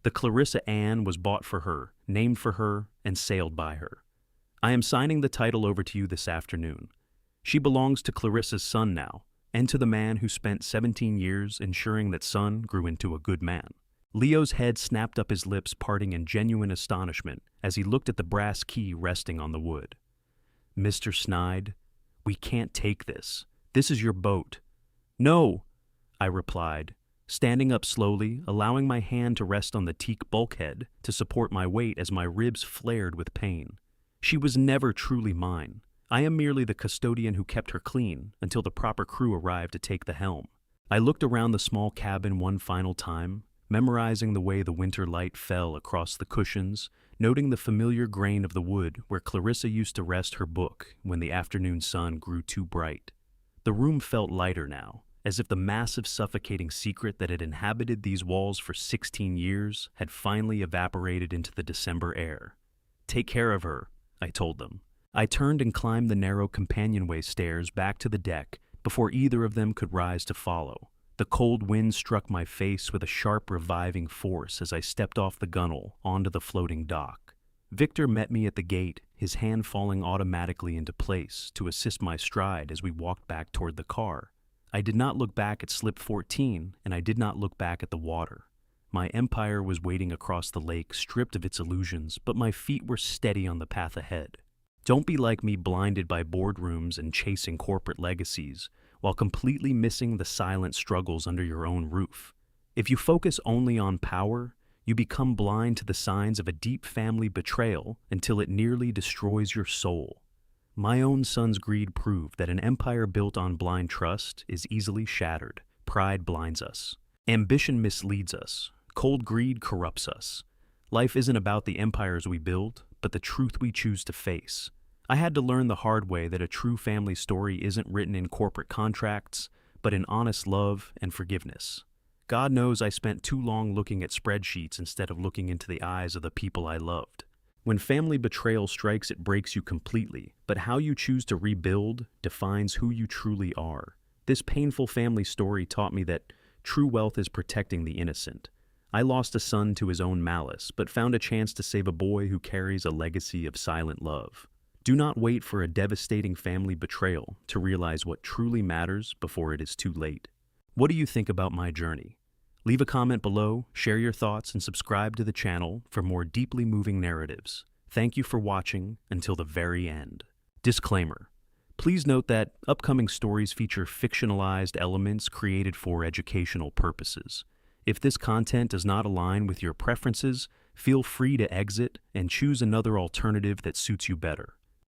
"The Clarissa Ann was bought for her, named for her, and sailed by her. I am signing the title over to you this afternoon. She belongs to Clarissa's son now, and to the man who spent 17 years ensuring that son grew into a good man." Leo's head snapped up, his lips parting in genuine astonishment as he looked at the brass key resting on the wood. "Mr. Snide, we can't take this. This is your boat." "No," I replied, standing up slowly, allowing my hand to rest on the teak bulkhead to support my weight as my ribs flared with pain. "She was never truly mine. I am merely the custodian who kept her clean until the proper crew arrived to take the helm." I looked around the small cabin one final time, memorizing the way the winter light fell across the cushions, noting the familiar grain of the wood where Clarissa used to rest her book when the afternoon sun grew too bright. The room felt lighter now, as if the massive, suffocating secret that had inhabited these walls for 16 years had finally evaporated into the December air. "Take care of her," I told them. I turned and climbed the narrow companionway stairs back to the deck before either of them could rise to follow. The cold wind struck my face with a sharp, reviving force as I stepped off the gunwale onto the floating dock. Victor met me at the gate, his hand falling automatically into place to assist my stride as we walked back toward the car. I did not look back at Slip 14, and I did not look back at the water. My empire was waiting across the lake, stripped of its illusions, but my feet were steady on the path ahead. Don't be like me, blinded by boardrooms and chasing corporate legacies, while completely missing the silent struggles under your own roof. If you focus only on power, you become blind to the signs of a deep family betrayal until it nearly destroys your soul. My own son's greed proved that an empire built on blind trust is easily shattered. Pride blinds us. Ambition misleads us. Cold greed corrupts us. Life isn't about the empires we build, but the truth we choose to face. I had to learn the hard way that a true family story isn't written in corporate contracts, but in honest love and forgiveness. God knows I spent too long looking at spreadsheets instead of looking into the eyes of the people I loved. When family betrayal strikes, it breaks you completely, but how you choose to rebuild defines who you truly are. This painful family story taught me that true wealth is protecting the innocent. I lost a son to his own malice, but found a chance to save a boy who carries a legacy of silent love. Do not wait for a devastating family betrayal to realize what truly matters before it is too late. What do you think about my journey? Leave a comment below, share your thoughts, and subscribe to the channel for more deeply moving narratives. Thank you for watching until the very end. Disclaimer. Please note that upcoming stories feature fictionalized elements created for educational purposes. If this content does not align with your preferences, feel free to exit and choose another alternative that suits you better.